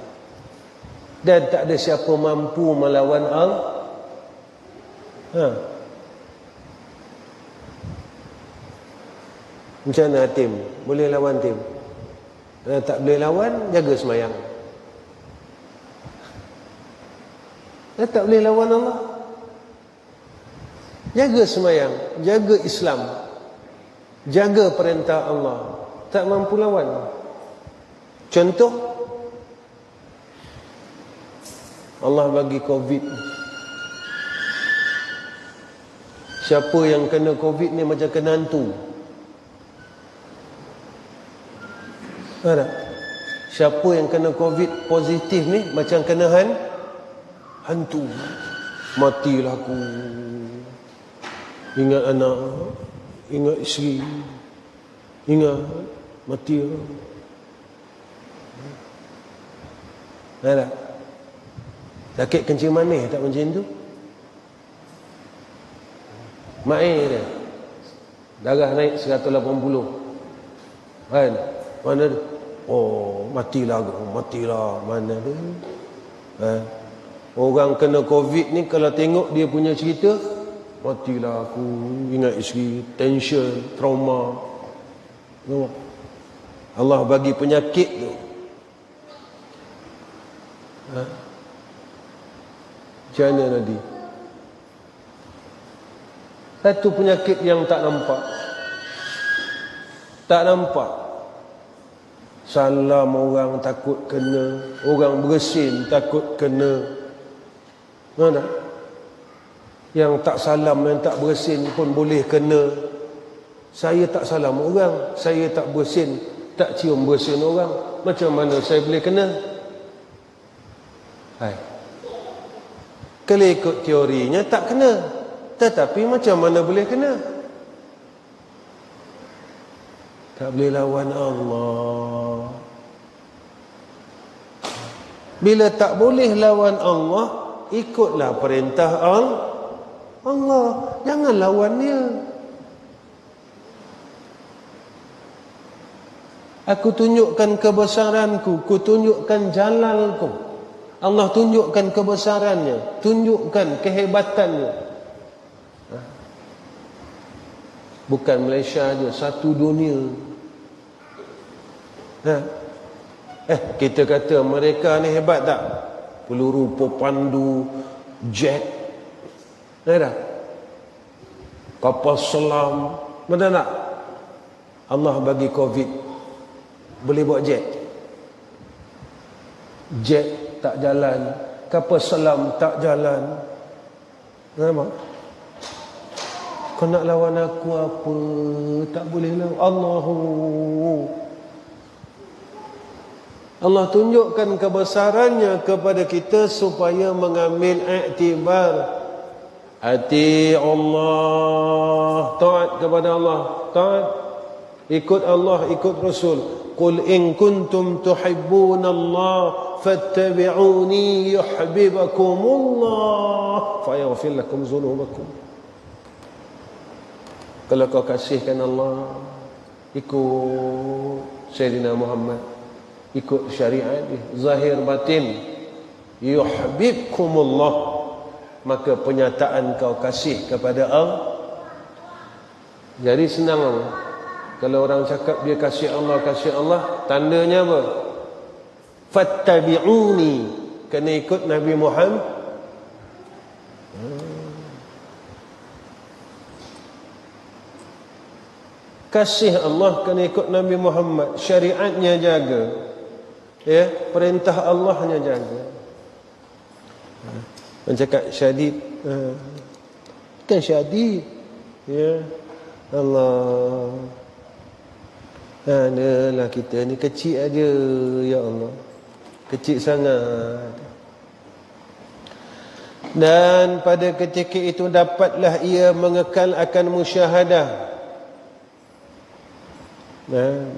Dan tak ada siapa mampu melawan Allah. Macam mana Tim? Boleh lawan Tim? Tak boleh lawan, jaga semayang. Tak boleh lawan Allah, jaga semayang, jaga Islam, jaga perintah Allah. Tak mampu lawan. Contoh, Allah bagi COVID. Siapa yang kena COVID ni macam kena hantu. Ada? Siapa yang kena COVID positif ni macam kena hantu. Matilah aku. Ingat anak, ingat isteri, ingat mati. Ada? Sakit kencing manis tak macam tu? Mak dia darah naik 180. Kan? Mana dia? Oh, matilah aku, matilah. Mana dia? Orang kena COVID ni kalau tengok dia punya cerita, matilah aku, ingat isteri, tension, trauma. Allah bagi penyakit tu. Macam mana nanti? Satu penyakit yang tak nampak. Tak nampak. Salam orang takut kena, orang bersin takut kena. Mana? Yang tak salam, yang tak bersin pun boleh kena. Saya tak salam orang, saya tak bersin, tak cium bersin orang. Macam mana saya boleh kena? Hai. Kalau ikut teorinya tak kena. Tetapi macam mana boleh kena? Tak boleh lawan Allah. Bila tak boleh lawan Allah, ikutlah perintah Allah. Jangan lawan dia. Aku tunjukkan kebesaranku, ku tunjukkan jalalku. Allah tunjukkan kebesarannya, tunjukkan kehebatannya. Bukan Malaysia aja, satu dunia. Kita kata mereka ni hebat tak? Peluru pepandu, jet, ada kapal selam, betul tak? Allah bagi COVID, boleh buat jet. Jet tak jalan, kapal selam tak jalan. Nampak? Kau nak lawan aku apa? Tak boleh lawan. Allah tunjukkan kebesarannya kepada kita supaya mengambil iktibar. Ati Allah, taat kepada Allah, taat, ikut Allah, ikut Rasul. Qul in kuntum tuhibbuna Allah fattabi'uni yuhibbukumullah fayaghfir lakum dzunubakum. Kalau kau kasihkan Allah, ikut Sayyidina Muhammad, ikut syariat dia, zahir batin, yuhibbukumullah, maka penyataan kau kasih kepada Allah. Jadi senang Allah. Kalau orang cakap dia kasih Allah, tandanya apa? Fattabi'uni, kena ikut Nabi Muhammad. Kasih Allah kena ikut Nabi Muhammad, syariatnya jaga, ya, perintah Allahnya jaga. Mencakap syadid, kan syadid, ya Allah. Adalah kita ni kecil aja, ya Allah, kecil sangat. Dan pada ketika itu dapatlah ia mengekal akan musyahadah.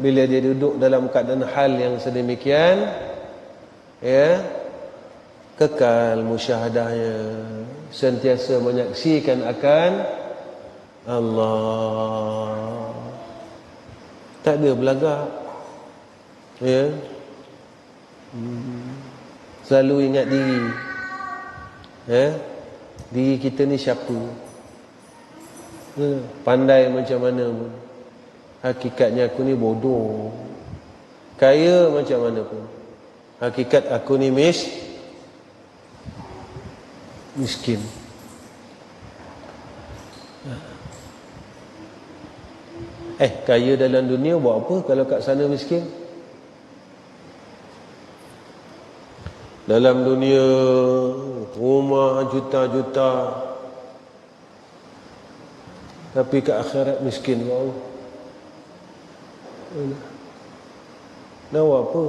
Bila dia duduk dalam keadaan hal yang sedemikian, ya, kekal musyahadahnya, sentiasa menyaksikan akan Allah, tak ada belagak, ya, selalu ingat diri, ya, diri kita ni siapa, pandai macam mana pun, hakikatnya aku ni bodoh. Kaya macam mana pun, hakikat aku ni miskin. Kaya dalam dunia buat apa kalau kat sana miskin? Dalam dunia rumah juta-juta, tapi kat akhirat miskin buat apa? Nak buat apa?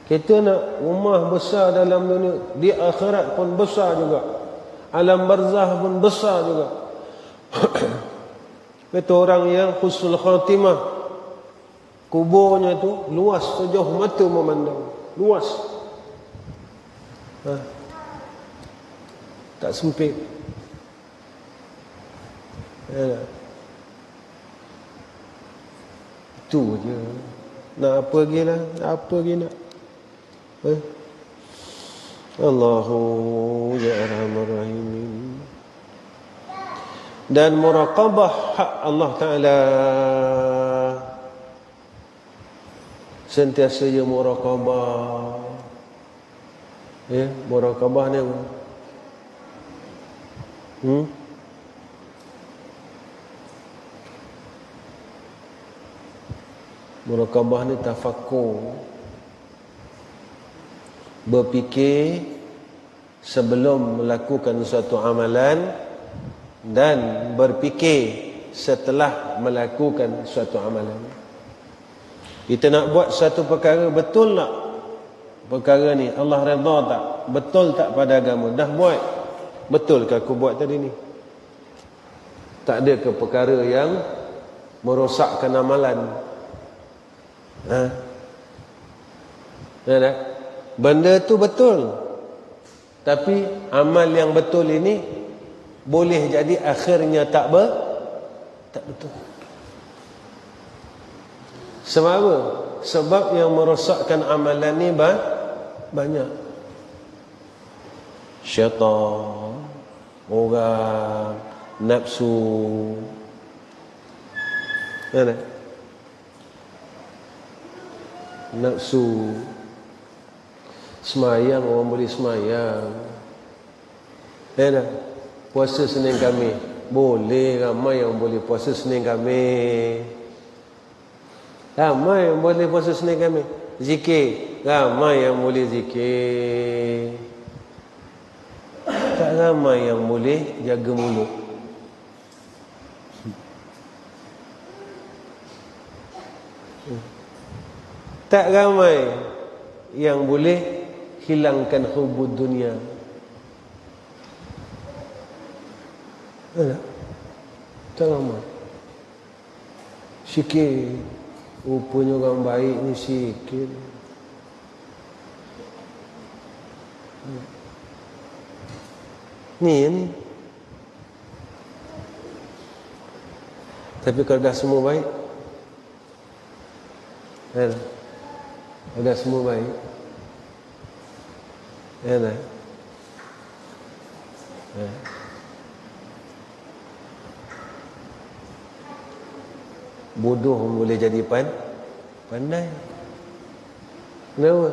Kita nak rumah besar dalam dunia, di akhirat pun besar juga, alam barzah pun besar juga. Itu orang yang husnul khatimah, kuburnya tu luas sejauh mata memandang, luas, tak sempit. Itu je. Nak apa lagi lah? Apa lagi nak? Allahu ya arhamar rahimin. Dan muraqabah hak Allah Ta'ala, sentiasa je muraqabah. Muraqabah ni apa? Muraqabah ni tafakkur, berfikir sebelum melakukan suatu amalan dan berfikir setelah melakukan suatu amalan. Kita nak buat satu perkara, betul tak perkara ni Allah redha tak? Betul tak pada agama? Dah buat, betul ke aku buat tadi ni? Tak ada ke perkara yang merosakkan amalan? Benda tu betul, tapi amal yang betul ini boleh jadi akhirnya tak betul. Sebab apa? Sebab yang merosakkan amalan ni banyak. Syaitan, orang, nafsu. Nafsu. Semayang, orang boleh semayang. Puasa Senin Khamis, boleh. Ramai yang boleh puasa Senin Khamis. Ramai yang boleh puasa Senin Khamis. Zikir, ramai yang boleh zikir. Tak ramai yang boleh jaga mulut. Tak ramai yang boleh hilangkan hubud dunia. Tak ramai. Sikit. Rupanya orang baik ni sikit. Ni Tapi kalau dah semua baik, kan? Kalau dah semua baik, kan? Bodoh boleh jadi pandai. Kenapa?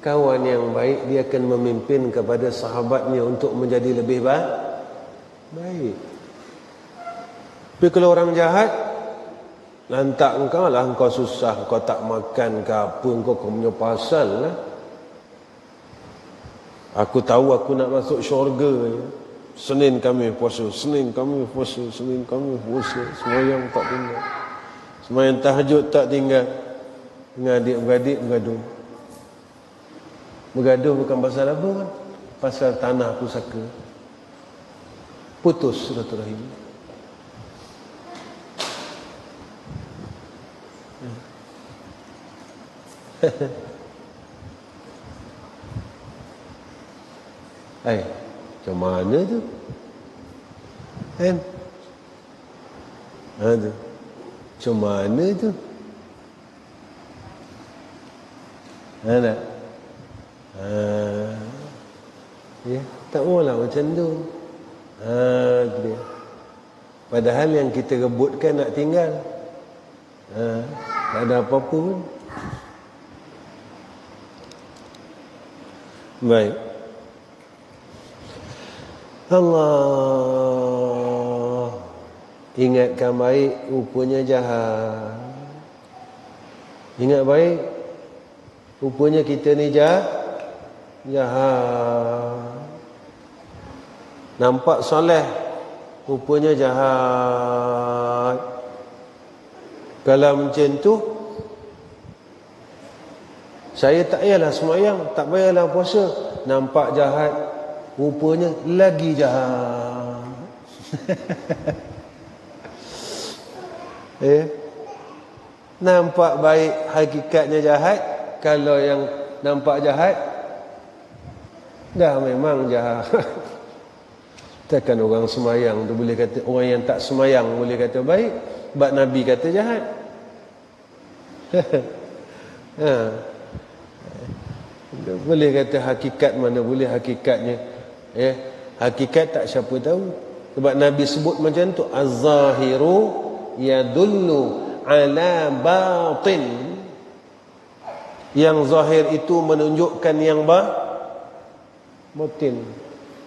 Kawan yang baik dia akan memimpin kepada sahabatnya untuk menjadi lebih baik. Tapi kalau orang jahat, lantak engkau lah, engkau susah, engkau tak makan ke apa, engkau punya pasal lah. Aku tahu aku nak masuk syurga. Senin kami puasa, Senin kami puasa, Senin kami puasa. Semayang tak tinggal, semayang tahajud tak tinggal. Dengan adik-beradik bergaduh. Bergaduh bukan pasal apa kan? Pasal tanah pusaka. Putus silaturahim. Macam mana tu? Kan? Tu. Macam mana tu? Tak? Ya, tak maulah macam tu. Tu dia. Padahal yang kita rebutkan nak tinggal. Tak ada apa-apa pun. Baik. Allah ingatkan baik, rupanya jahat. Ingat baik, rupanya kita ni jahat. Nampak soleh, rupanya jahat. Kalau macam tu, saya tak payahlah semayang, tak payahlah puasa. Nampak jahat, rupanya lagi jahat. Nampak baik, hakikatnya jahat. Kalau yang nampak jahat, dah memang jahat. Takkan orang semayang tu boleh kata, orang yang tak semayang boleh kata baik, sebab Nabi kata jahat. Boleh kata hakikat, mana boleh hakikatnya. Hakikat tak siapa tahu. Sebab Nabi sebut macam tu, az-zahiru yadullu ala batin. Yang zahir itu menunjukkan yang batin.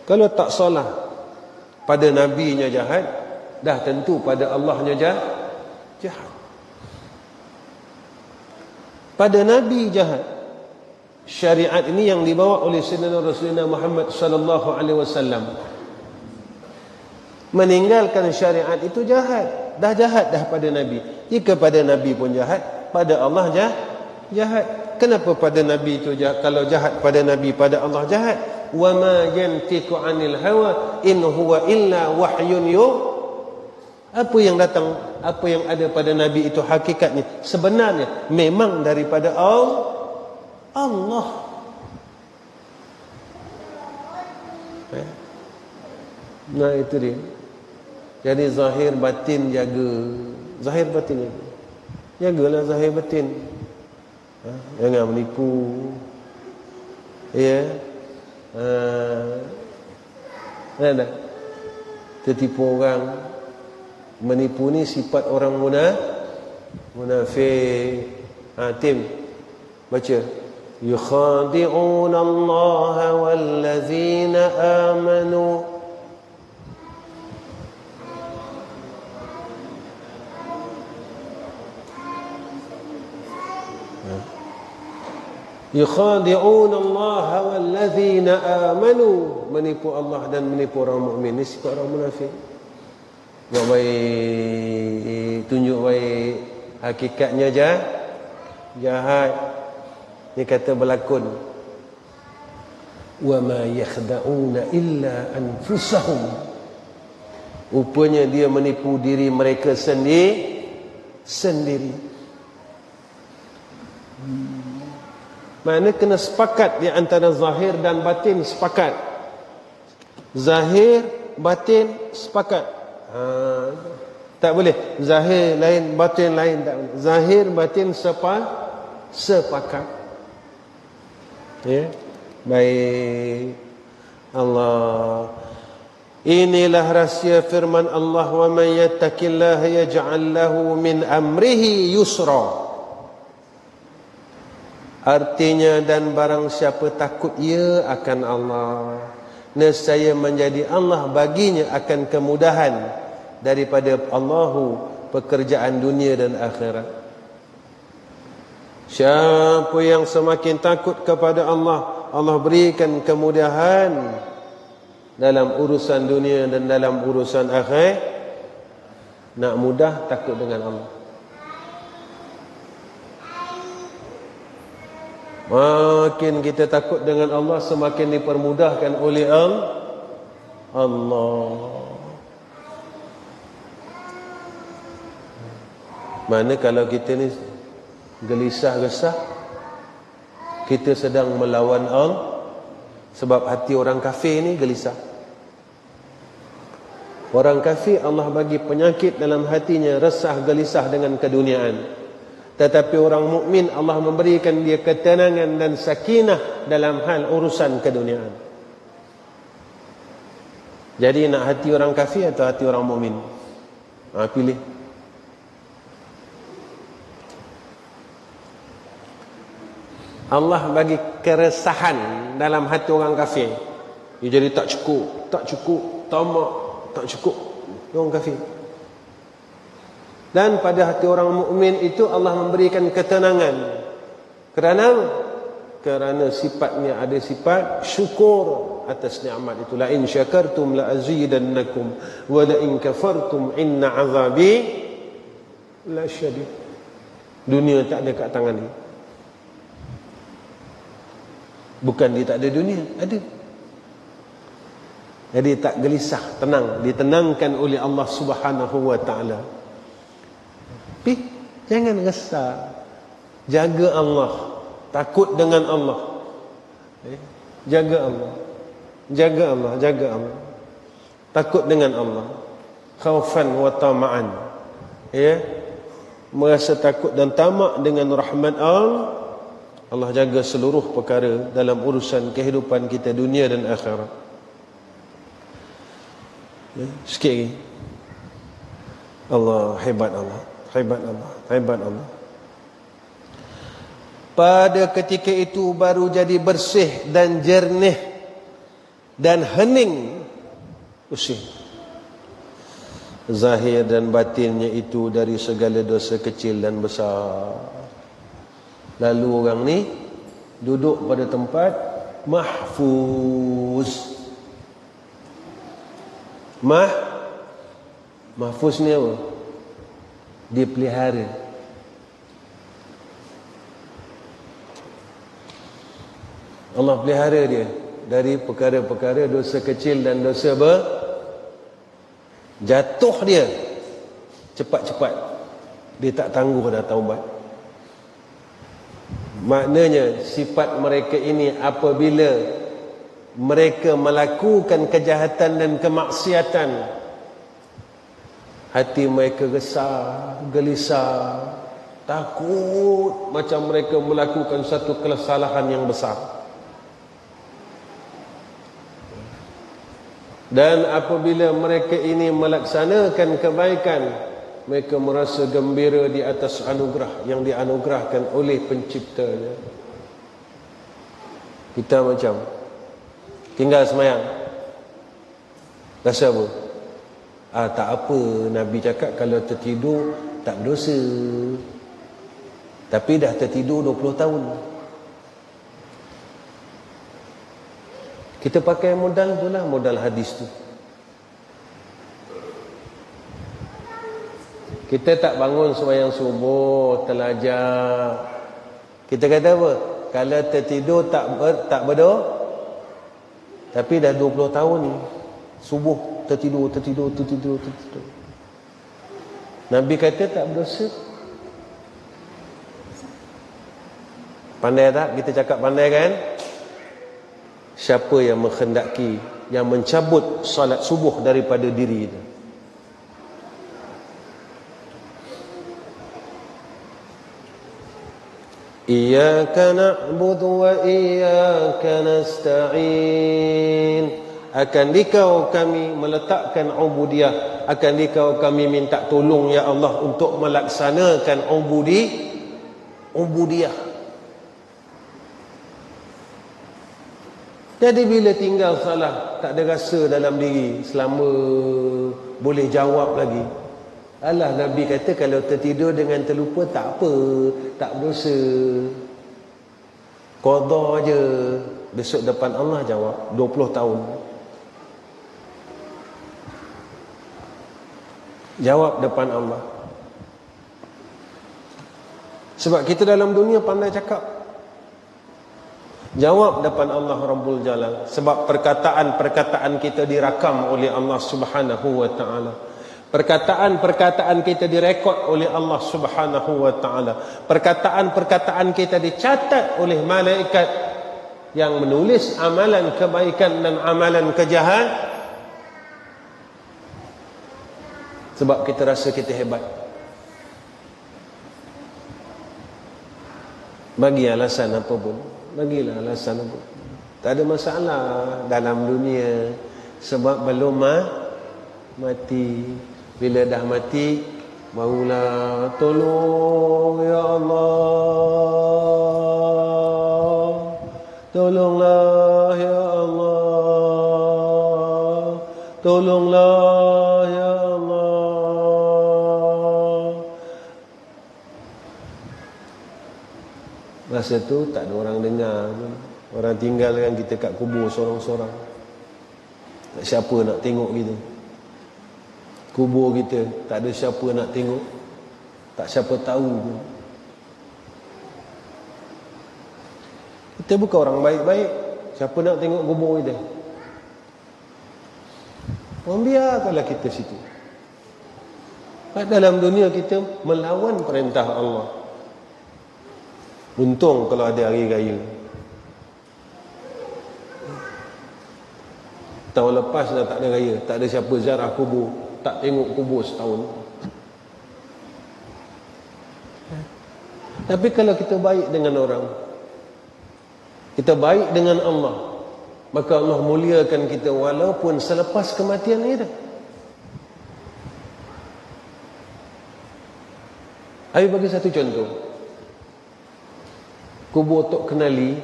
Kalau tak salah pada nabinya jahat, dah tentu pada Allahnya jahat. Pada nabi jahat. Syariat ini yang dibawa oleh Sayyidina Rasulullah Muhammad sallallahu alaihi wasallam. Meninggalkan syariat itu jahat. Dah jahat dah pada nabi. Jika pada nabi pun jahat, pada Allah jahat. Kenapa pada nabi itu jahat? Kalau jahat pada nabi, pada Allah jahat. Wa ma yantiqu 'anil hawa in huwa illa wahyun Apa yang datang, apa yang ada pada nabi itu hakikatnya, sebenarnya memang daripada Allah. Nah itu dia. Jadi zahir batin jaga. Zahir batin jaga. Jagalah zahir batin. Jangan menipu. Ya. Ada. Tertipu orang. Menipu ni sifat orang munafik. Tim baca. Yukhadi'una Allah wallazina amanu. Yukhadi'una Allah wallazina amanu. Menipu Allah dan menipu orang mukmin. Ini sifat orang munafik. Buat baik, tunjuk baik, hakikatnya jahat. Ini kata berlakon. Wa ma yakhda'una illa anfusahum. Rupanya dia menipu diri mereka sendiri. Mana kena sepakat di antara zahir dan batin, sepakat. Zahir, batin, sepakat. Tak boleh. Zahir lain, batin lain. Tak boleh. Zahir, batin sepakat. Ya. Baik. Allah. Inilah rahsia firman Allah, wa man yattaqillaha yaj'al lahu min amrihi yusra. Artinya, dan barang siapa takut ia akan Allah, nescaya menjadi Allah baginya akan kemudahan daripada Allahu pekerjaan dunia dan akhirat. Siapa yang semakin takut kepada Allah, Allah berikan kemudahan dalam urusan dunia dan dalam urusan akhirat. Nak mudah, takut dengan Allah. Makin kita takut dengan Allah, semakin dipermudahkan oleh Allah. Mana kalau kita ni gelisah-gesah, kita sedang melawan Allah. Sebab hati orang kafir ni gelisah. Orang kafir Allah bagi penyakit dalam hatinya, resah gelisah dengan keduniaan. Tetapi orang mukmin Allah memberikan dia ketenangan dan sakinah dalam hal urusan keduniaan. Jadi nak hati orang kafir atau hati orang mukmin? Pilih. Allah bagi keresahan dalam hati orang kafir. Dia jadi tak cukup, tamak, tak cukup. Orang kafir. Dan pada hati orang mukmin itu Allah memberikan ketenangan. Kerana sifatnya ada sifat syukur atas nikmat itu. La in syakartum la azidannakum wa la in kafartum inna azabi la syadid. Dunia tak ada kat tangan ni. Bukan dia tak ada dunia, ada. Jadi tak gelisah, tenang, ditenangkan oleh Allah Subhanahu wa taala. Tapi jangan resah. Jaga Allah, takut dengan Allah. Jaga Allah. Jaga Allah, jaga Allah. Takut dengan Allah. Khaufan wa tama'an. Ya. Merasa takut dan tamak dengan rahmat Allah. Allah jaga seluruh perkara dalam urusan kehidupan kita dunia dan akhirat. Ya, sikit lagi. Allah, hebat Allah. Hebat Allah. Hebat Allah. Pada ketika itu baru jadi bersih dan jernih dan hening bersih zahir dan batinnya itu dari segala dosa kecil dan besar. Lalu orang ni duduk pada tempat mahfuz. Mahfuz ni apa? Dipelihara. Allah pelihara dia dari perkara-perkara dosa kecil dan dosa jatuh dia cepat-cepat. Dia tak tangguh dah taubat. Maknanya sifat mereka ini apabila mereka melakukan kejahatan dan kemaksiatan, hati mereka resah, gelisah, takut macam mereka melakukan satu kesalahan yang besar. Dan apabila mereka ini melaksanakan kebaikan, mereka merasa gembira di atas anugerah yang dianugerahkan oleh penciptanya. Kita macam tinggal semayang, rasa apa? Tak apa, Nabi cakap kalau tertidur tak berdosa. Tapi dah tertidur 20 tahun. Kita pakai modal tu lah, modal hadis tu. Kita tak bangun sembahyang subuh, telajak. Kita kata apa? Kalau tertidur tak berdoa. Tapi dah 20 tahun subuh tertidur. Nabi kata tak berdosa. Pandai tak? Kita cakap pandai kan? Siapa yang menghendaki, yang mencabut salat subuh daripada diri itu, Iyyaka na'budu wa iyyaka nasta'in. Akan dikau kami meletakkan ubudiyah, akan dikau kami minta tolong ya Allah untuk melaksanakan ubudiyah. Jadi bila tinggal salah, tak ada rasa dalam diri selama boleh jawab lagi. Alah, Nabi kata kalau tertidur dengan terlupa tak apa, tak berdosa. Qada je. Besok depan Allah jawab 20 tahun. Jawab depan Allah. Sebab kita dalam dunia pandai cakap. Jawab depan Allah Rabbul Jalal. Sebab perkataan-perkataan kita dirakam oleh Allah Subhanahu wa ta'ala. Perkataan-perkataan kita direkod oleh Allah Subhanahu wa ta'ala. Perkataan-perkataan kita dicatat oleh malaikat yang menulis amalan kebaikan dan amalan kejahat. Sebab kita rasa kita hebat. Bagi alasan apa pun, bagilah alasan apa. Tak ada masalah dalam dunia. Sebab belum mati. Bila dah mati, barulah tolong ya Allah, tolonglah ya Allah, tolonglah ya Allah. Masa tu tak ada orang dengar. Orang tinggal dengan kita kat kubur sorang-sorang. Tak siapa nak tengok kita. Kubur kita tak ada siapa nak tengok, tak siapa tahu pun. Kita bukan orang baik-baik, siapa nak tengok kubur kita? Biarkanlah kita situ. Dalam dunia kita melawan perintah Allah. Untung kalau ada hari raya. Tahun lepas dah tak ada raya, tak ada siapa ziarah kubur, tak tengok kubur setahun. Tapi kalau kita baik dengan orang, kita baik dengan Allah, maka Allah muliakan kita walaupun selepas kematian kita. Saya bagi satu contoh. Kubur Tok Kenali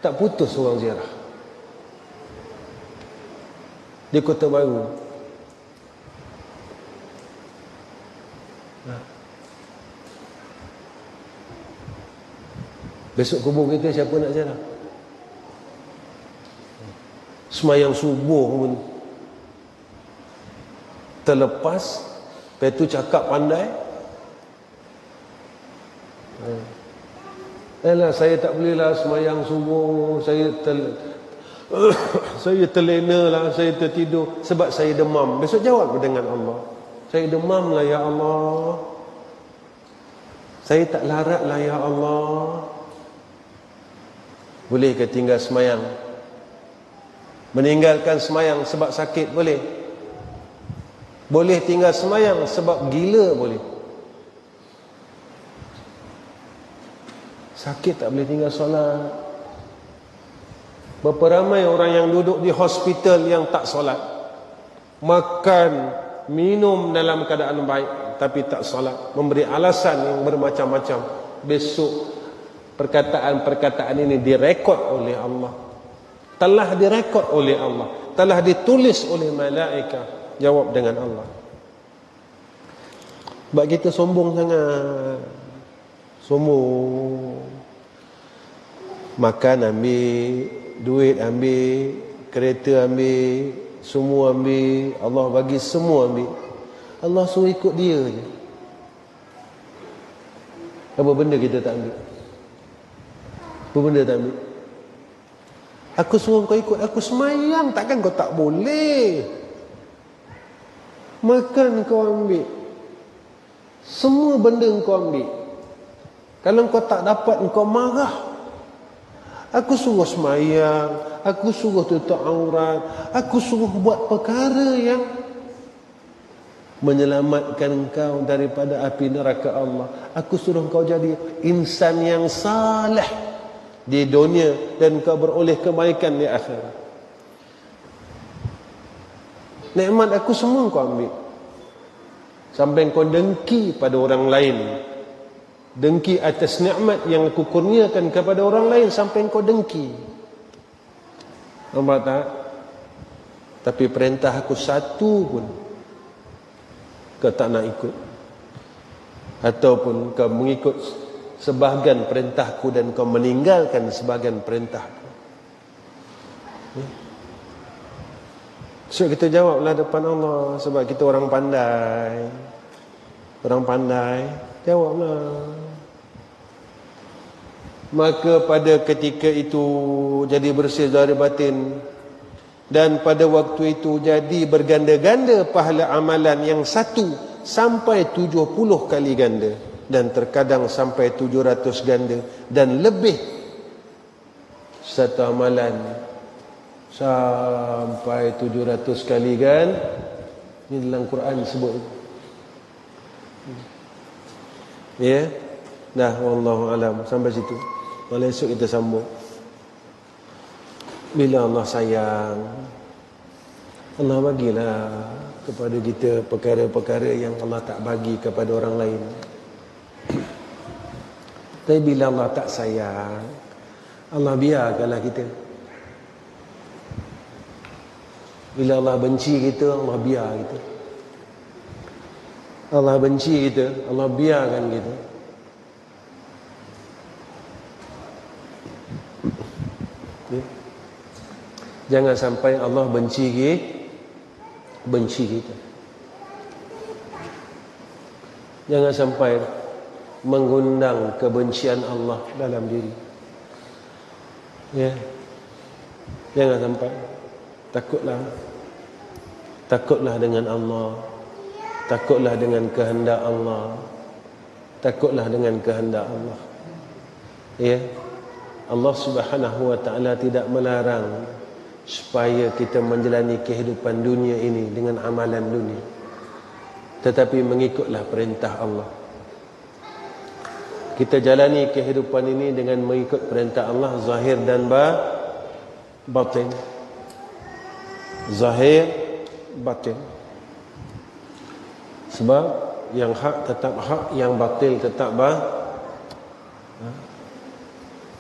tak putus orang ziarah. Di Kota Baru. Besok kubur kita siapa nak ziarah? Semayang subuh pun terlepas. Lepas tu cakap pandai. Alah, saya tak boleh lah semayang subuh. Saya terlena lah, saya tertidur sebab saya demam. Besok jawab dengan Allah. Saya demam lah ya Allah. Saya tak larat lah ya Allah. Boleh ke tinggal semayang? Meninggalkan semayang sebab sakit boleh? Boleh tinggal semayang sebab gila boleh? Sakit tak boleh tinggal solat. Berapa ramai orang yang duduk di hospital yang tak solat. Makan, minum dalam keadaan baik tapi tak solat. Memberi alasan yang bermacam-macam. Besok perkataan-perkataan ini direkod oleh Allah. Telah direkod oleh Allah. Telah ditulis oleh malaikat. Jawab dengan Allah. Sebab kita sombong sangat. Sombong. Makan ambil, duit ambil, kereta ambil, semua ambil. Allah bagi semua ambil. Allah suruh ikut dia je. Apa benda kita tak ambil? Apa benda tak ambil? Aku suruh kau ikut aku semayang, takkan kau tak boleh? Makan kau ambil, semua benda kau ambil. Kalau kau tak dapat, kau marah. Aku suruh semayang, aku suruh tutup aurat, aku suruh buat perkara yang menyelamatkan engkau daripada api neraka Allah. Aku suruh engkau jadi insan yang saleh di dunia dan engkau beroleh kebaikan di akhirat. Nikmat aku semua kau ambil. Sampai kau dengki pada orang lain. Dengki atas nikmat yang aku kurniakan kepada orang lain sampai kau dengki. Nampak tak? Tapi perintah aku satu pun kau tak nak ikut. Ataupun kau mengikut sebahagian perintahku dan kau meninggalkan sebahagian perintahku. So kita jawablah depan Allah. Sebab kita orang pandai. Orang pandai, jawablah. Maka pada ketika itu jadi bersih zahir batin. Dan pada waktu itu jadi berganda-ganda pahala amalan yang satu sampai 70 kali ganda. Dan terkadang sampai 700 ganda. Dan lebih satu amalan sampai 700 kali kan. Ini dalam Quran sebut. Ya. Dah, wallahu alam. Sampai situ. Malam esok kita sambung. Bila Allah sayang, Allah bagilah kepada kita perkara-perkara yang Allah tak bagi kepada orang lain. Tapi bila Allah tak sayang, Allah biarkanlah kita. Bila Allah benci kita, Allah biar kita. Allah benci kita, Allah biarkan kita. Ya. Jangan sampai Allah benci kita. Jangan sampai mengundang kebencian Allah dalam diri. Ya. Jangan sampai. Takutlah dengan Allah. Takutlah dengan kehendak Allah. Takutlah dengan kehendak Allah. Ya. Allah Subhanahu wa taala tidak melarang supaya kita menjalani kehidupan dunia ini dengan amalan dunia. Tetapi mengikutlah perintah Allah. Kita jalani kehidupan ini dengan mengikut perintah Allah zahir dan batin. Zahir, batin. Sebab yang hak tetap hak, yang batil tetap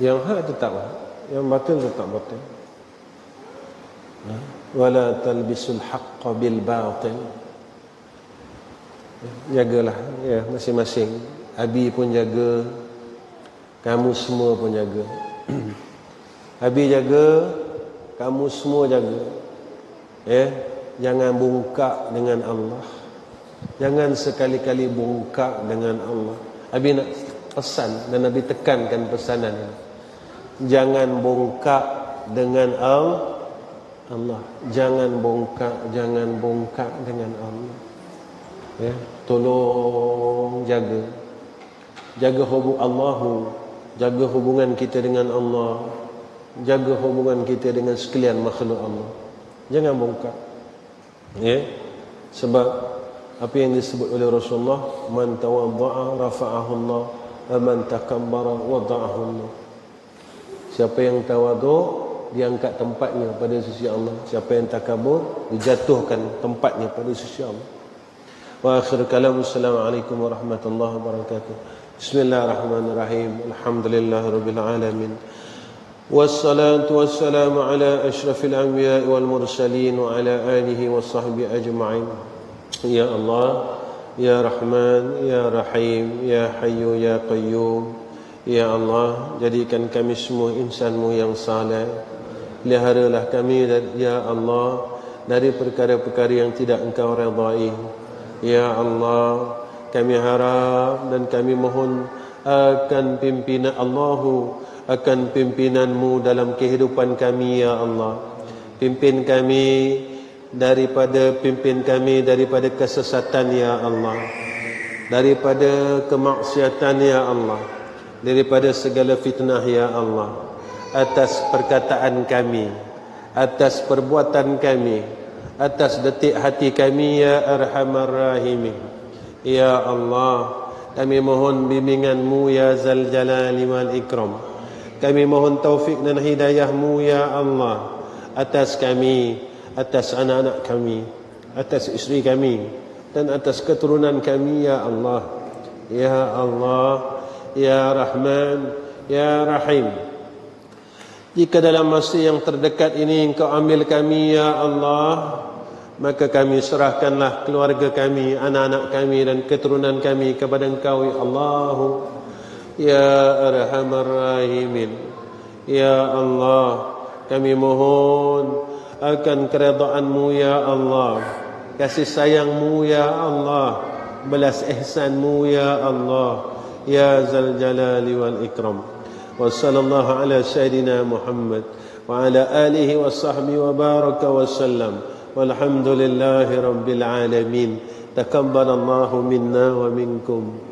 yang hak tetap hak, yang batil tetap batil. Wala talbisul haqqa bil batil. Jagalah ya, masing-masing. Abi pun jaga, kamu semua pun jaga. Abi jaga, kamu semua jaga. Ya, jangan bongkak dengan Allah. Jangan sekali-kali bongkak dengan Allah. Abi nak pesan dan Nabi tekankan pesanan ini. Jangan bongkak dengan Allah. Jangan bongkak dengan Allah. Ya, tolong jaga. Jaga jaga hubungan kita dengan Allah. Jaga hubungan kita dengan sekalian makhluk Allah. Jangan bongkak. Ya. Sebab apa yang disebut oleh Rasulullah, man tawadda'a rafa'ahu Allah, wa man takabbara wada'ahu Allah. Siapa yang tawadhu', diangkat tempatnya pada sisi Allah. Siapa yang takabur, dijatuhkan tempatnya pada sisi Allah. Wa akhir kalam, assalamualaikum warahmatullahi wabarakatuh. Bismillahirrahmanirrahim. Alhamdulillahirabbil alamin. Wassalatu wassalamu ala asyrafil anbiya'i wal mursalin wa ala alihi washabbihi ajma'in. Ya Allah, Ya Rahman, Ya Rahim, Ya Hayyu, Ya Qayyum. Ya Allah, jadikan kami semua insan-Mu yang saleh. Peliharalah kami, Ya Allah, dari perkara-perkara yang tidak Engkau redai. Ya Allah, kami harap dan kami mohon akan pimpinan akan pimpinan-Mu dalam kehidupan kami, Ya Allah. Pimpin kami daripada kesesatan, Ya Allah. Daripada kemaksiatan, Ya Allah. Daripada segala fitnah, Ya Allah. Atas perkataan kami, atas perbuatan kami, atas detik hati kami ya Arhamar Rahimin. Ya Allah, kami mohon bimbingan-Mu ya Zal Jalali wal Ikram. Kami mohon taufik dan hidayah-Mu ya Allah atas kami, atas anak-anak kami, atas isteri kami, dan atas keturunan kami ya Allah. Ya Allah, ya Rahman, ya Rahim. Jika dalam masa yang terdekat ini Engkau ambil kami ya Allah, maka kami serahkanlah keluarga kami, anak-anak kami dan keturunan kami kepada Engkau ya Allah. Ya Arhamar Rahimin. Ya Allah, kami mohon akan keredaan-Mu ya Allah, kasih sayang-Mu ya Allah, belas ihsan-Mu ya Allah, ya Zal Jalali wal Ikram. Wa sallallahu ala sayyidina Muhammad wa ala alihi wa sahbihi wa baraka wa sallam. Walhamdulillahi rabbil alamin. Taqabbalallahu minna wa minkum.